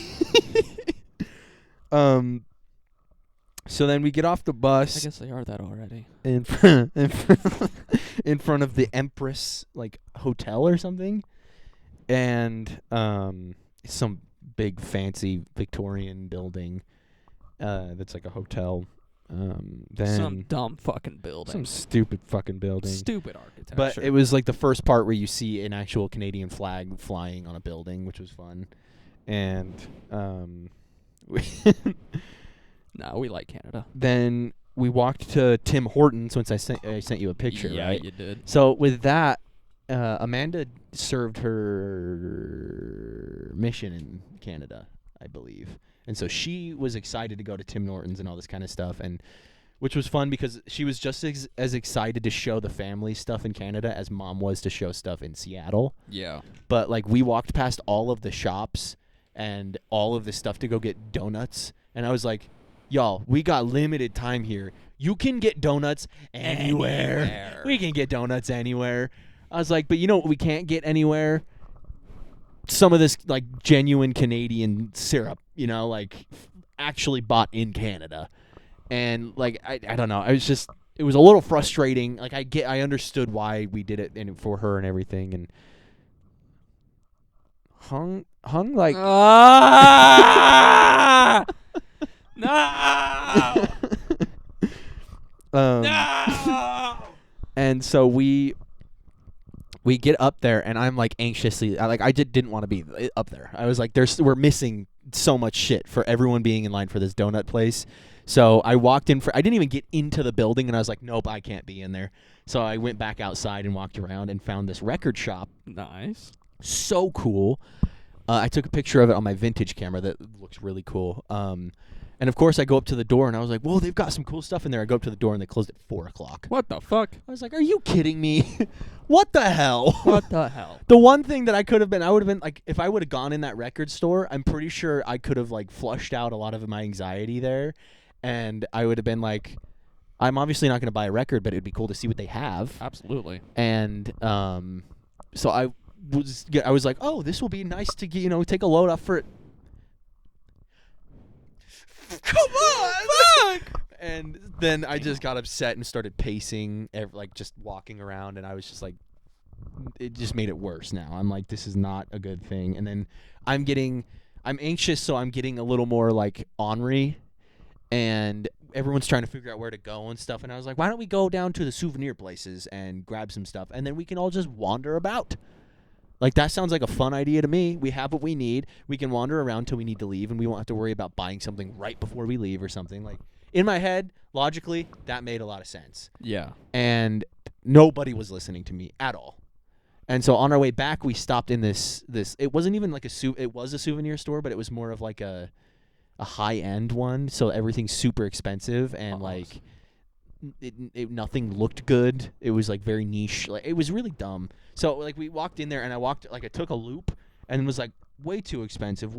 So then we get off the I bus guess they are that already. in front, in front of the Empress like hotel or something, and some big fancy Victorian building that's like a hotel. Then Some dumb fucking building. some stupid fucking building. Stupid architecture. But it was like the first part where you see an actual Canadian flag flying on a building, which was fun. And No, we like Canada. then we walked to Tim Hortons once I sent you a picture, yeah, right? you did. So with that, Amanda served her mission in Canada, I believe. And so she was excited to go to Tim Hortons and all this kind of stuff, and which was fun because she was just as excited to show the family stuff in Canada as Mom was to show stuff in Seattle. Yeah. But like we walked past all of the shops and all of the stuff to go get donuts, and I was like, y'all, we got limited time here. You can get donuts anywhere. We can get donuts anywhere. I was like, but you know what we can't get anywhere? Some of this like genuine Canadian syrup, you know, like actually bought in Canada. And like I don't know, it was a little frustrating. Like I understood why we did it and for her and everything, and hung like No! No! And so we get up there, and I'm like anxiously, I didn't want to be up there. I was like, we're missing so much shit for everyone being in line for this donut place. So I walked in I didn't even get into the building, and I was like, nope, I can't be in there. So I went back outside and walked around and found this record shop. Nice. So cool. I took a picture of it on my vintage camera that looks really cool. And of course I go up to the door, and I was like, whoa, they've got some cool stuff in there. I go up to the door, and they closed at 4:00. What the fuck? I was like, are you kidding me? What the hell? What the hell? The one thing that I would have been like, if I would have gone in that record store, I'm pretty sure I could have like flushed out a lot of my anxiety there, and I would have been like, I'm obviously not going to buy a record, but it'd be cool to see what they have. Absolutely. And so I was like, oh, this will be nice to take a load off for it. Come on, fuck! And then I just got upset and started pacing, like just walking around, and I was just like, it just made it worse now. I'm like, this is not a good thing. And then I'm anxious, so I'm getting a little more like ornery, and everyone's trying to figure out where to go and stuff. And I was like, why don't we go down to the souvenir places and grab some stuff, and then we can all just wander about. Like, that sounds like a fun idea to me. We have what we need. We can wander around till we need to leave, and we won't have to worry about buying something right before we leave or something. Like, in my head, logically, that made a lot of sense. Yeah. And nobody was listening to me at all. And so on our way back, we stopped in this it wasn't even like it was a souvenir store, but it was more of like a high-end one. So everything's super expensive, and like nothing looked good. It was like very niche. Like, it was really dumb. So like we walked in there, and I took a loop and was like, way too expensive,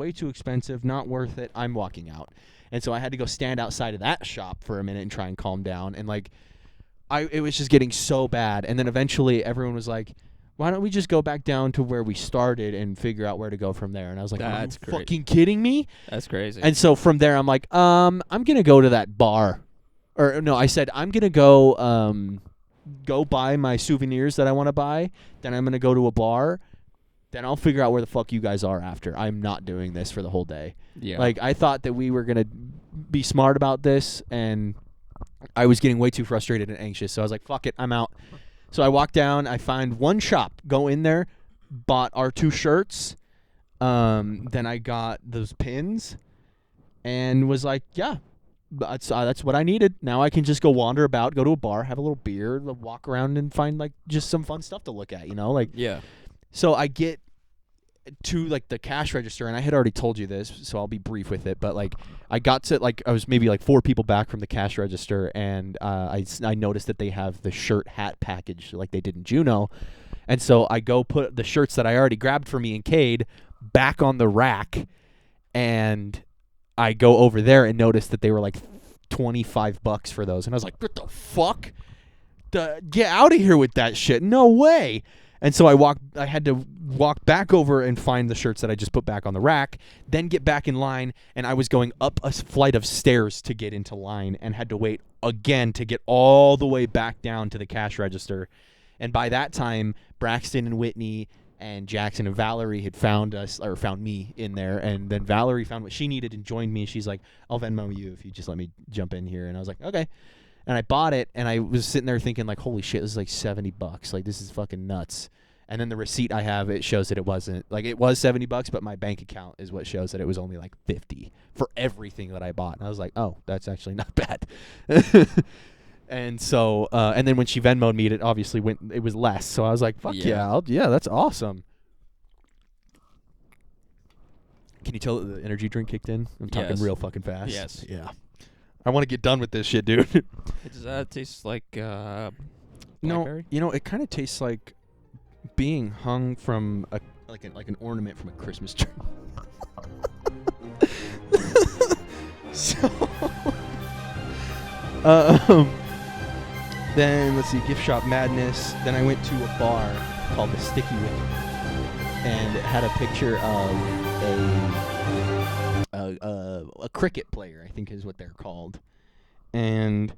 not worth it. I'm walking out. And so I had to go stand outside of that shop for a minute and try and calm down. And like it was just getting so bad. And then eventually everyone was like, why don't we just go back down to where we started and figure out where to go from there? And I was like, are you fucking kidding me? That's crazy. And so from there, I'm like, I'm going to go to that bar. Or no, I said, I'm going to go buy my souvenirs that I want to buy. Then I'm going to go to a bar. Then I'll figure out where the fuck you guys are after. I'm not doing this for the whole day. Yeah. Like, I thought that we were going to be smart about this, and I was getting way too frustrated and anxious. So I was like, fuck it, I'm out. So I walked down. I find one shop. Go in there. Bought our 2 shirts. Then I got those pins. And was like, yeah, that's what I needed. Now I can just go wander about, go to a bar, have a little beer, walk around, and find like just some fun stuff to look at, like. Yeah. So I get to like the cash register, and I had already told you this, so I'll be brief with it. But like I got to I was maybe like 4 people back from the cash register, and I noticed that they have the shirt hat package like they did in Juneau, and so I go put the shirts that I already grabbed for me and Cade back on the rack, and I go over there and notice that they were like $25 for those, and I was like, what the fuck? Get out of here with that shit. No way. And so I had to walk back over and find the shirts that I just put back on the rack, then get back in line, and I was going up a flight of stairs to get into line and had to wait again to get all the way back down to the cash register. And by that time, Braxton and Whitney and Jackson and Valerie had found me in there, and then Valerie found what she needed and joined me. She's like, I'll Venmo you if you just let me jump in here. And I was like, okay. And I bought it, and I was sitting there thinking, like, holy shit, this is like $70. Like, this is fucking nuts. And then the receipt I have, it shows that it wasn't. Like, it was $70, but my bank account is what shows that it was only like $50 for everything that I bought. And I was like, oh, that's actually not bad. And so, and then when she Venmo'd me, it obviously it was less. So I was like, fuck yeah, that's awesome. Can you tell that the energy drink kicked in? I'm talking real fucking fast. Yes. Yeah. I want to get done with this shit, dude. Does that taste like No, blackberry? it kind of tastes like being hung from like an ornament from a Christmas tree. So, then let's see, Gift Shop Madness. Then I went to a bar called the Sticky Wicket, and it had a picture of a cricket player, I think is what they're called. And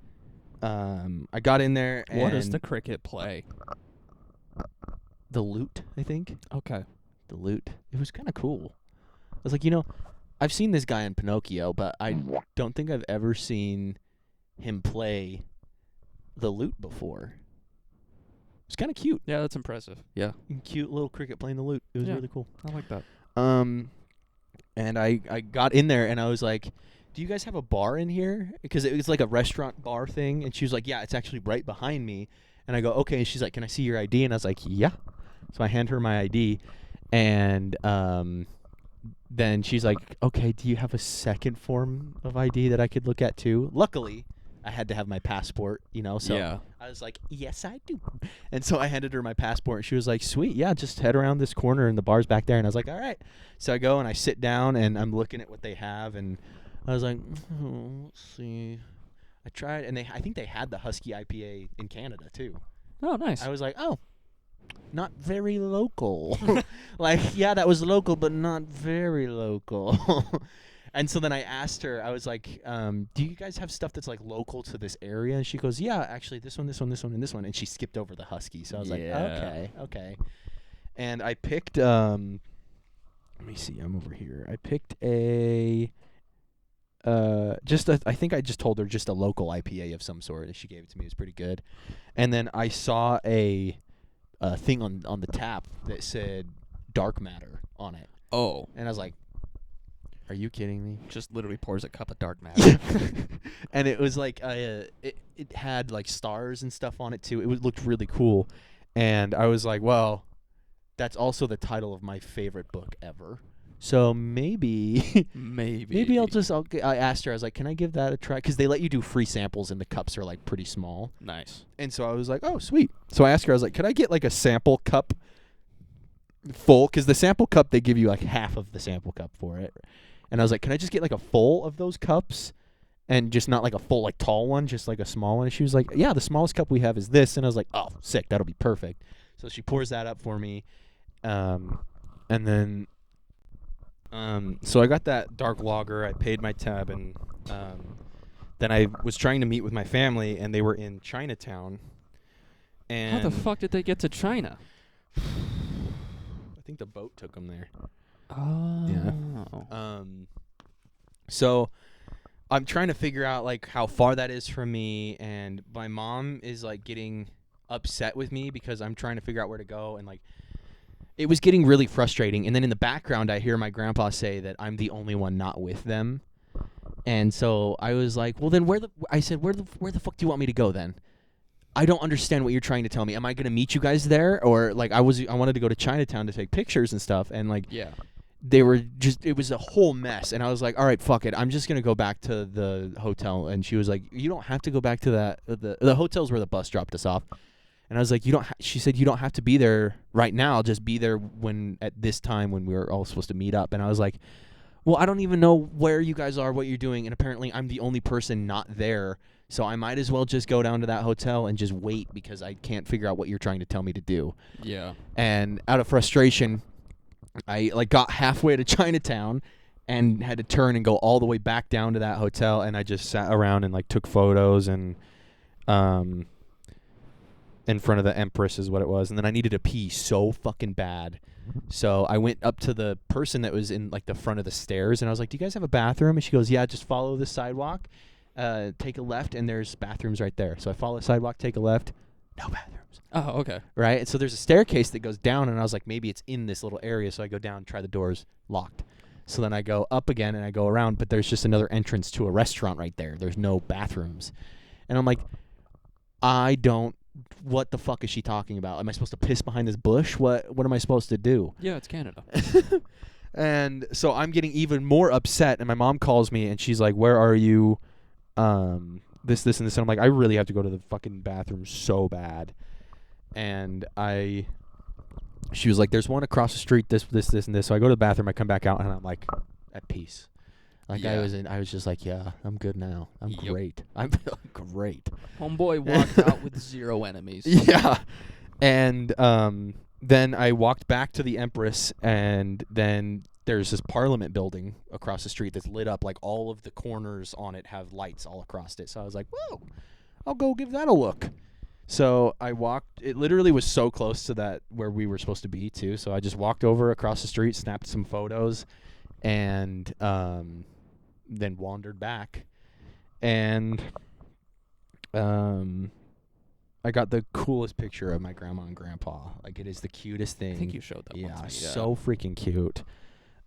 I got in there. And What does the cricket play? the lute, I think. Okay. The lute. It was kind of cool. I was like, I've seen this guy in Pinocchio, but I don't think I've ever seen him play the lute before. It's kind of cute. Yeah, that's impressive. Yeah. Cute little cricket playing the lute. It was really cool. I like that. And I got in there and I was like, do you guys have a bar in here? Because it was like a restaurant bar thing. And she was like, yeah, it's actually right behind me. And I go, okay. And she's like, can I see your ID? And I was like, yeah. So I hand her my ID. And then she's like, okay, do you have a second form of ID that I could look at too? Luckily, I had to have my passport, so Yeah. I was like, yes, I do. And so I handed her my passport, and she was like, sweet, yeah, just head around this corner, and the bar's back there. And I was like, all right. So I go, and I sit down, and I'm looking at what they have, and I was like, let's see. I tried, and I think they had the Husky IPA in Canada, too. Oh, nice. I was like, oh, not very local. Like, yeah, that was local, but not very local. And so then I asked her, I was like, do you guys have stuff that's like local to this area? And she goes, yeah, actually this one, and this one. And she skipped over the Husky. So I was like, okay. And I picked, let me see, I'm over here. I picked I think I just told her just a local IPA of some sort. And she gave it to me. It was pretty good. And then I saw a thing on the tap that said Dark Matter on it. Oh. And I was like, are you kidding me? Just literally pours a cup of dark matter. And it was like it had like stars and stuff on it too. It looked really cool. And I was like, well, that's also the title of my favorite book ever. So maybe I asked her, I was like, can I give that a try? Because they let you do free samples and the cups are like pretty small. Nice. And so I was like, oh, sweet. So I asked her, I was like, could I get like a sample cup full? Because the sample cup, they give you like half of the sample cup for it. And I was like, can I just get like a full of those cups? And just not like a full, like tall one, just like a small one. And she was like, yeah, the smallest cup we have is this. And I was like, oh, sick. That'll be perfect. So she pours that up for me. And then, so I got that dark lager. I paid my tab. And then I was trying to meet with my family, and they were in Chinatown. And How the fuck did they get to China? I think the boat took them there. Oh. Yeah. So I'm trying to figure out like how far that is from me, and my mom is like getting upset with me because I'm trying to figure out where to go, and like it was getting really frustrating. And then in the background I hear my grandpa say that I'm the only one not with them. And so I was like, well then where the fuck do you want me to go then? I don't understand what you're trying to tell me. Am I going to meet you guys there? Or like I wanted to go to Chinatown to take pictures and stuff, and like it was a whole mess. And I was like, all right, fuck it. I'm just going to go back to the hotel. And she was like, you don't have to go back to that. The hotel's where the bus dropped us off. And I was like, she said, you don't have to be there right now. Just be there at this time when we were all supposed to meet up. And I was like, well, I don't even know where you guys are, what you're doing. And apparently I'm the only person not there. So I might as well just go down to that hotel and just wait because I can't figure out what you're trying to tell me to do. Yeah. And out of frustration, I like got halfway to Chinatown and had to turn and go all the way back down to that hotel, and I just sat around and like took photos and in front of the Empress is what it was. And then I needed to pee so fucking bad. So I went up to the person that was in like the front of the stairs, and I was like, "Do you guys have a bathroom?" And she goes, "Yeah, just follow the sidewalk, take a left, and there's bathrooms right there." So I follow the sidewalk, take a left, no bathrooms. Oh, okay. Right? And so there's a staircase that goes down, and I was like, maybe it's in this little area. So I go down, try the doors, locked. So then I go up again, and I go around, but there's just another entrance to a restaurant right there. There's no bathrooms. And I'm like, what the fuck is she talking about? Am I supposed to piss behind this bush? What am I supposed to do? Yeah, it's Canada. And so I'm getting even more upset, and my mom calls me, and she's like, "Where are you? This, and this." And I'm like, I really have to go to the fucking bathroom so bad. And she was like, "There's one across the street, this, and this." So I go to the bathroom, I come back out, and I'm like, at peace. Like Yeah. I was just like, yeah, I'm good now. I'm Yep. great. I'm feeling great. Homeboy walked out with 0 enemies. Yeah. And then I walked back to the Empress, and then there's this Parliament building across the street that's lit up. Like all of the corners on it have lights all across it. So I was like, whoa, I'll go give that a look. So I walked. It literally was so close to that where we were supposed to be too. So I just walked over across the street, snapped some photos, and then wandered back. And I got the coolest picture of my grandma and grandpa. Like, it is the cutest thing. I think you showed that one Yeah, to me. so freaking cute.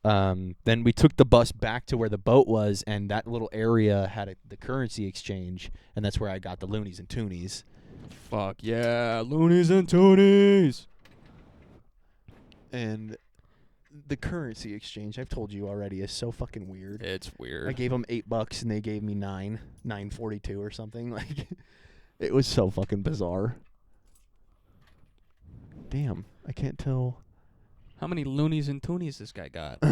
Then we took the bus back to where the boat was, and that little area had the currency exchange, and that's where I got the loonies and toonies. Fuck yeah, loonies and toonies. And the currency exchange, I've told you already, is so fucking weird. It's weird. I gave them $8 and they gave me $9.42 or something. Like, it was so fucking bizarre. Damn, I can't tell. How many loonies and toonies this guy got?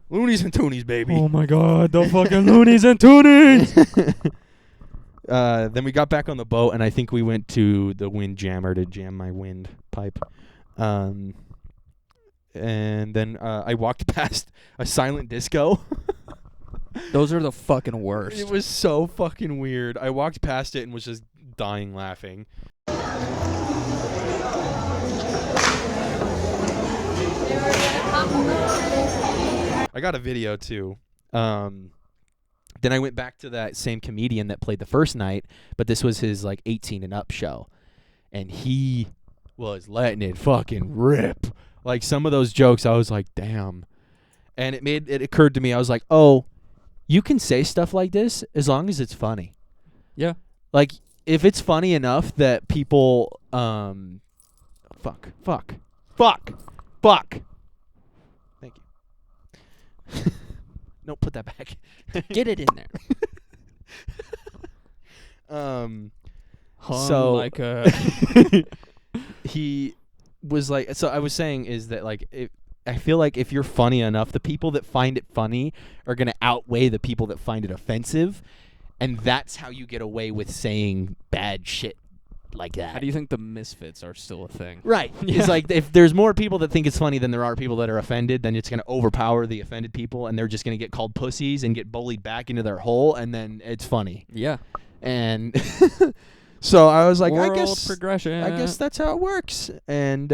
Loonies and toonies, baby. Oh my god, the fucking loonies and toonies! Then we got back on the boat, and I think we went to the wind jammer to jam my wind pipe. And then I walked past a silent disco. Those are the fucking worst. It was so fucking weird. I walked past it and was just dying laughing. I got a video too. Then I went back to that same comedian that played the first night, but this was his like 18 and up show, and he was letting it fucking rip. Like, some of those jokes, I was like, damn. And it occurred to me, I was like, oh, you can say stuff like this as long as it's funny. Yeah. Like, if it's funny enough that people, fuck. Thank you. No, put that back. Get it in there. So like a he was like, so I was saying is that, like, I feel like if you're funny enough, the people that find it funny are going to outweigh the people that find it offensive, and that's how you get away with saying bad shit like that. How do you think the misfits are still a thing? Right. Yeah. It's like, if there's more people that think it's funny than there are people that are offended, then it's going to overpower the offended people, and they're just going to get called pussies and get bullied back into their hole, and then it's funny. Yeah. And so I was like, World I guess progression. I guess that's how it works. And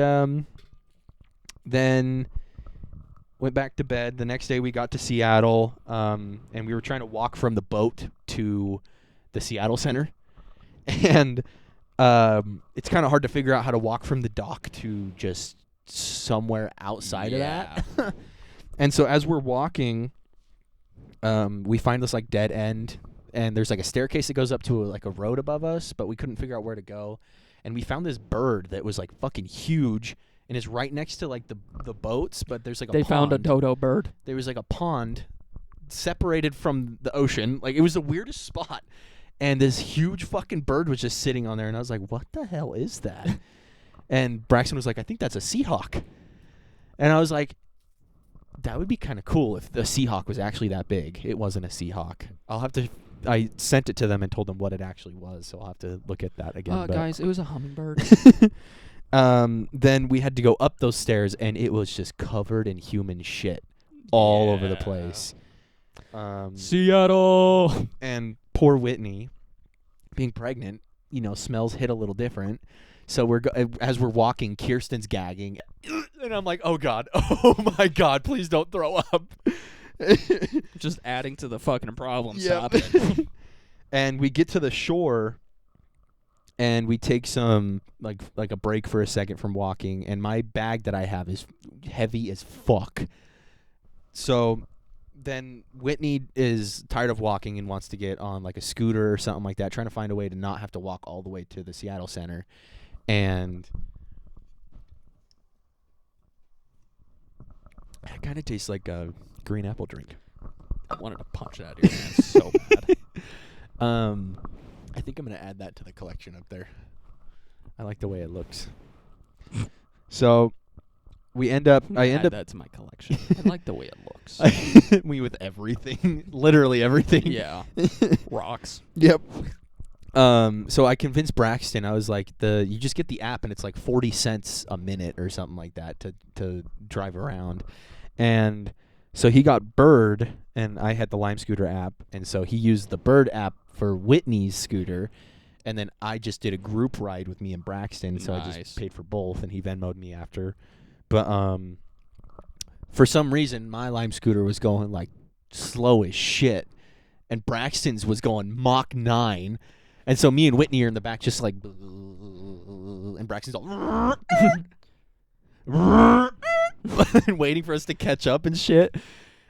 then went back to bed. The next day we got to Seattle, and we were trying to walk from the boat to the Seattle Center. And it's kind of hard to figure out how to walk from the dock to just somewhere outside of that. And so as we're walking, we find this like dead end, and there's like a staircase that goes up to like a road above us, but we couldn't figure out where to go. And we found this bird that was like fucking huge, and is right next to like the boats, but there's like a They pond. found a dodo bird. There was like a pond separated from the ocean. Like, it was the weirdest spot. And this huge fucking bird was just sitting on there, and I was like, what the hell is that? And Braxton was like, I think that's a Seahawk. And I was like, that would be kind of cool if the Seahawk was actually that big. It wasn't a Seahawk. I'll have to I sent it to them and told them what it actually was, so I'll have to look at that again. But Guys, it was a hummingbird. then we had to go up those stairs, and it was just covered in human shit all over the place. Seattle. And poor Whitney, being pregnant, smells hit a little different. So as we're walking, Kirsten's gagging, and I'm like, oh my God, please don't throw up. Just adding to the fucking problem. Yep. Stop it. And we get to the shore, and we take some like a break for a second from walking, and my bag that I have is heavy as fuck. So then Whitney is tired of walking and wants to get on like a scooter or something like that, trying to find a way to not have to walk all the way to the Seattle Center. And it kind of tastes like a green apple drink. I wanted to punch that out of your hand so bad. I think I'm gonna add that to the collection up there. I like the way it looks. So we end up. I end Add up. that to my collection. I like the way it looks. We with everything, literally everything. Yeah. Rocks. Yep. So I convinced Braxton. I was like, you just get the app, and it's like 40 cents a minute or something like that to drive around. And so he got Bird, and I had the Lime Scooter app, and so he used the Bird app for Whitney's scooter, and then I just did a group ride with me and Braxton, so I just paid for both, and he Venmo'd me after. But for some reason, my Lime Scooter was going like slow as shit, and Braxton's was going Mach 9. And so me and Whitney are in the back just like, and Braxton's all waiting for us to catch up and shit.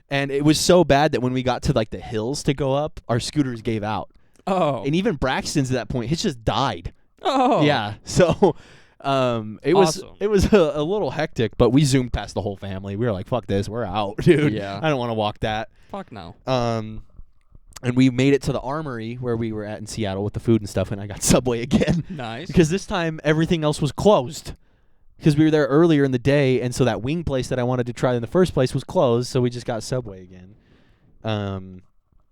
And it was so bad that when we got to like the hills to go up, our scooters gave out. Oh. And even Braxton's at that point, his just died. Oh. Yeah. So it was a little hectic, but we zoomed past the whole family. We were like, fuck this, we're out, dude. Yeah. I don't want to walk that. Fuck no. And we made it to the Armory where we were at in Seattle with the food and stuff, and I got Subway again. Nice. Because this time everything else was closed. Because we were there earlier in the day, and so that wing place that I wanted to try in the first place was closed, so we just got Subway again.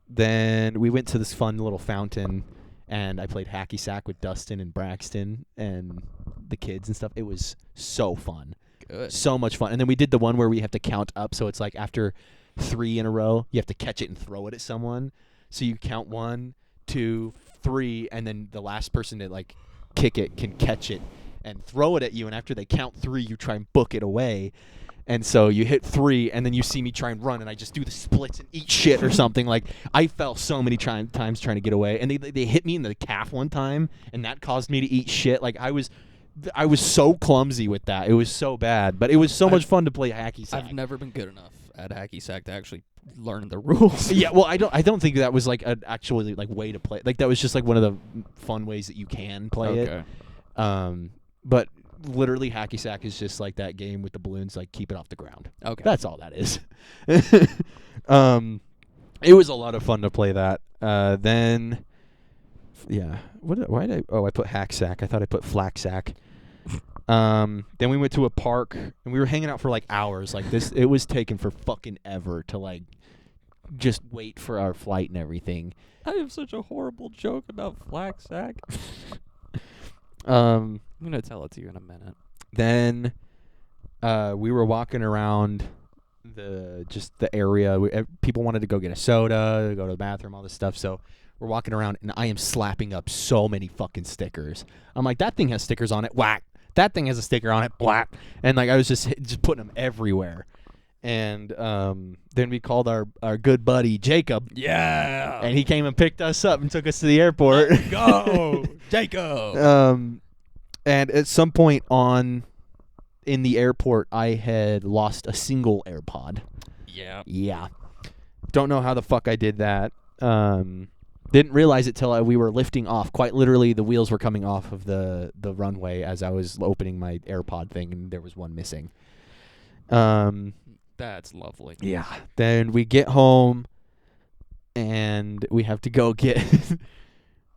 Then we went to this fun little fountain, and I played hacky sack with Dustin and Braxton and the kids and stuff. It was so fun. Good. So much fun. And then we did the one where we have to count up, so it's like after 3 in a row, you have to catch it and throw it at someone. So you count 1, 2, 3, and then the last person to like kick it can catch it and throw it at you. And after they count 3, you try and book it away. And so you hit 3, and then you see me try and run, and I just do the splits and eat shit or something. Like I fell so many times trying to get away, and they hit me in the calf one time, and that caused me to eat shit. Like I was so clumsy with that. It was so bad, but it was so much fun to play hacky sack. I've never been good enough at hacky sack to actually learn the rules. Yeah, well, I don't think that was like an actually like way to play. Like that was just like one of the fun ways that you can play it. But literally hacky sack is just like that game with the balloons, like keep it off the ground. Okay. That's all that is. It was a lot of fun to play that. Then yeah, I put hack sack. I thought I put flack sack. Then we went to a park, and we were hanging out for like hours. Like this, it was taking for fucking ever to like just wait for our flight and everything. I have such a horrible joke about flack sack. I'm gonna tell it to you in a minute. Then we were walking around the area. People wanted to go get a soda, go to the bathroom, all this stuff. So we're walking around, and I am slapping up so many fucking stickers. I'm like, that thing has stickers on it. Whack. That thing has a sticker on it. Whack. And like I was just putting them everywhere. And then we called our good buddy Jacob. Yeah. And he came and picked us up and took us to the airport. Let's go, Jacob. And at some point in the airport, I had lost a single AirPod. Yeah. Yeah. Don't know how the fuck I did that. Didn't realize it till we were lifting off. Quite literally, the wheels were coming off of the runway as I was opening my AirPod thing, and there was one missing. That's lovely. Yeah. Then we get home, and we have to go get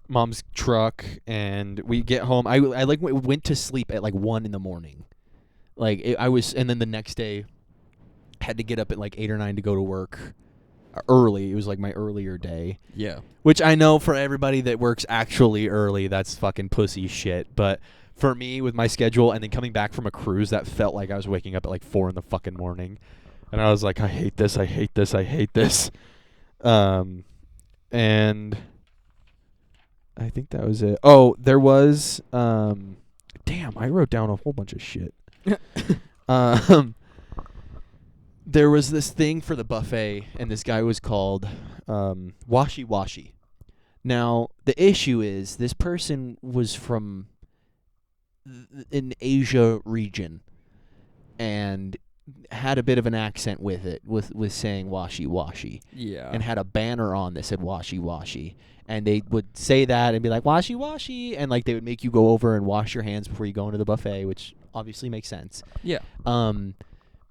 Mom's truck, and we get home. I like went to sleep at like 1 a.m. Like and then the next day had to get up at like 8 or 9 to go to work. early. It was like my earlier day. Yeah. Which I know for everybody that works actually early, that's fucking pussy shit. But for me, with my schedule and then coming back from a cruise, that felt like I was waking up at like 4 in the fucking morning. And I was like, I hate this, I hate this, I hate this. And I think that was it. Oh, there was, damn, I wrote down a whole bunch of shit. There was this thing for the buffet, and this guy was called Washi Washi. Now, the issue is this person was from an Asia region and had a bit of an accent with it, with saying Washi Washi. Yeah. And had a banner on that said Washi Washi. And they would say that and be like, Washi Washi. And like they would make you go over and wash your hands before you go into the buffet, which obviously makes sense. Yeah.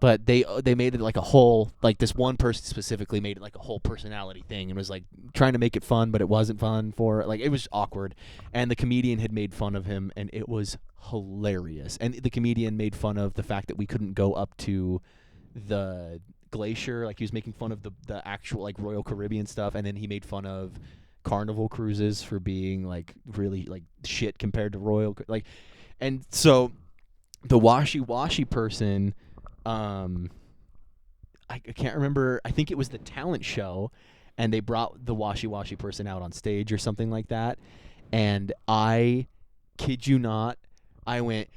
But they made it like a whole, like this one person specifically made it like a whole personality thing and was like trying to make it fun, but it wasn't fun for, like, it was awkward. And the comedian had made fun of him, and it was hilarious. And the comedian made fun of the fact that we couldn't go up to the glacier. Like, he was making fun of the actual, like, Royal Caribbean stuff. And then he made fun of Carnival cruises for being, like, really, like, shit compared to Royal. Like, and so the Washi Washi person... I can't remember. I think it was the talent show, and they brought the Washi Washi person out on stage or something like that. And I kid you not, I went,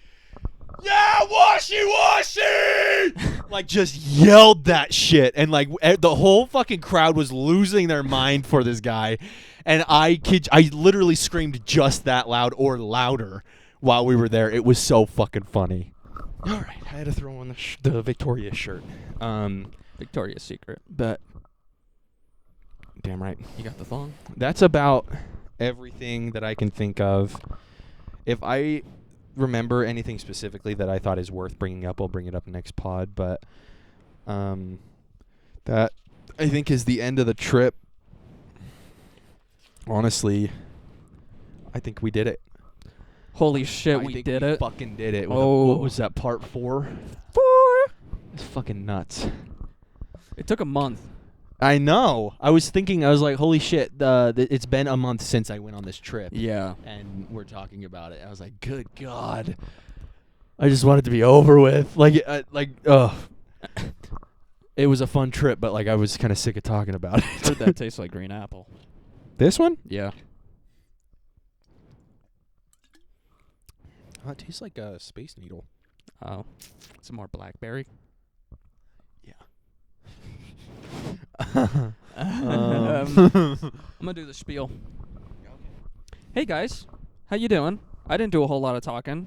yeah, Washi Washi! Like, just yelled that shit. And, like, the whole fucking crowd was losing their mind for this guy. And I literally screamed just that loud or louder while we were there. It was so fucking funny. All right, I had to throw on the Victoria's shirt. Victoria's Secret. But damn right, You got the thong? that's about everything that I can think of. If I remember anything specifically that I thought is worth bringing up, I'll bring it up next pod. But that I think is the end of the trip. Honestly, I think we did it. Holy shit, I we think did it. Fucking did it. Oh. What was that, part 4? 4! It's fucking nuts. It took a month. I know. I was thinking, I was like, holy shit, it's been a month since I went on this trip. Yeah. And we're talking about it. I was like, good God. I just want it to be over with. Ugh. It was a fun trip, but, like, I was kind of sick of talking about it. Heard that tastes like green apple. This one? Yeah. Oh, it tastes like a Space Needle. Oh. Some more blackberry. I'm gonna do the spiel. Hey guys, how you doing? I didn't do a whole lot of talking,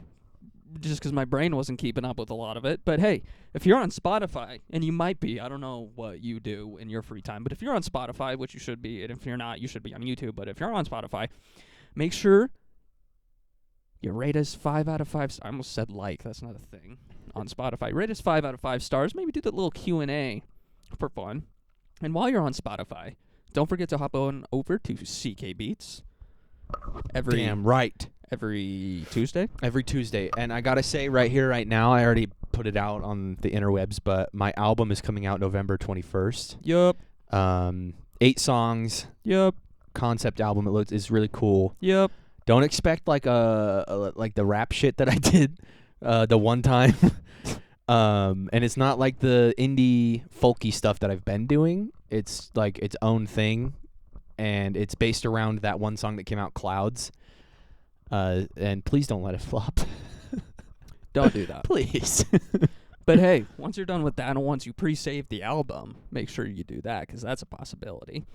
just because my brain wasn't keeping up with a lot of it. But hey, if you're on Spotify, and you might be, I don't know what you do in your free time, but if you're on Spotify, which you should be, and if you're not, you should be on YouTube. But if you're on Spotify, make sure you rate us 5 out of 5. I almost said like. That's not a thing on Spotify. Rate us 5 out of 5 stars. Maybe do that little Q&A for fun. And while you're on Spotify, don't forget to hop on over to CK Beats. Damn right. Every Tuesday. Every Tuesday. And I got to say right here, right now, I already put it out on the interwebs, but my album is coming out November 21st. Yup. 8 songs. Yup. Concept album. It's really cool. Yup. Don't expect like like the rap shit that I did the one time. And it's not like the indie folky stuff that I've been doing. It's like its own thing, and it's based around that one song that came out, Clouds. And please don't let it flop. Don't do that. Please. But hey, once you're done with that, and once you pre-save the album, make sure you do that, because that's a possibility.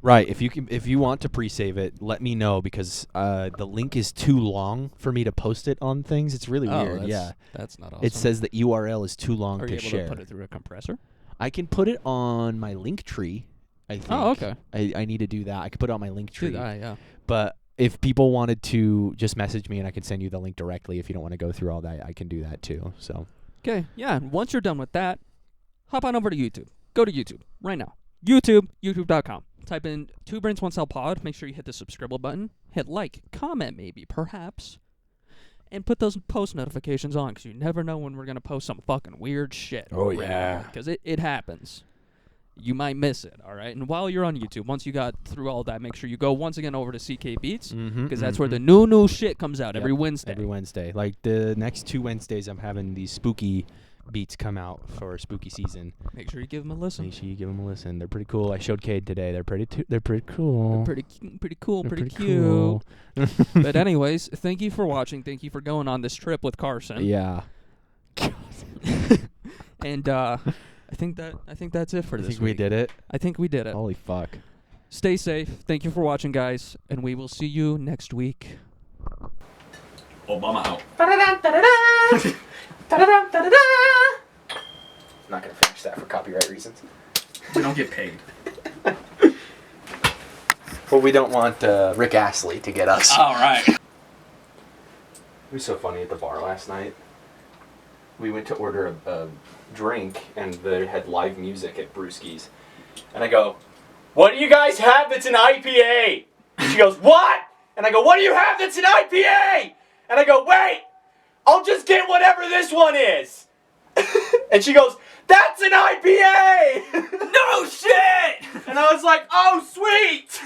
Right. If you want to pre-save it, let me know, because the link is too long for me to post it on things. It's really weird. That's not awesome. It says the URL is too long Are to you able share. to put it through a compressor? I can put it on my link tree, I think. Oh, okay. I need to do that. I could put it on my link tree. Do that, yeah. But if people wanted to just message me and I can send you the link directly, if you don't want to go through all that, I can do that too. So. Okay, yeah. And once you're done with that, hop on over to YouTube. Go to YouTube right now. YouTube.com. Type in 2 Brains 1 Cell Pod. Make sure you hit the subscribe button. Hit like, comment maybe, perhaps. And put those post notifications on, because you never know when we're going to post some fucking weird shit. Oh, yeah. Because it happens. you might miss it, all right? And while you're on YouTube, once you got through all that, make sure you go once again over to CK Beats, because that's where the new shit comes out every Wednesday. Every Wednesday. Like the next 2 Wednesdays, I'm having these spooky beats come out for spooky season. Make sure you give them a listen. Make sure you give them a listen. They're pretty cool. I showed Cade today. They're pretty cool. Pretty cool, They're pretty cute. cool. But anyways, thank you for watching. Thank you for going on this trip with Carson. Yeah. And I think that's it for this I think week. we did it. I think we did it. Holy fuck. Stay safe. Thank you for watching, guys, and we will see you next week. Obama out. Da-da-da, da-da-da. Da-da-da, da-da-da. I'm not gonna finish that for copyright reasons. We don't get paid. Well, we don't want Rick Astley to get us. All right. It was so funny at the bar last night. We went to order a drink, and they had live music at Brewski's. And I go, "What do you guys have that's an IPA?" And she goes, "What?" And I go, "What do you have that's an IPA?" And I go, "Wait, I'll just get whatever this one is." And she goes, "That's an IPA!" No shit! And I was like, "Oh, sweet!"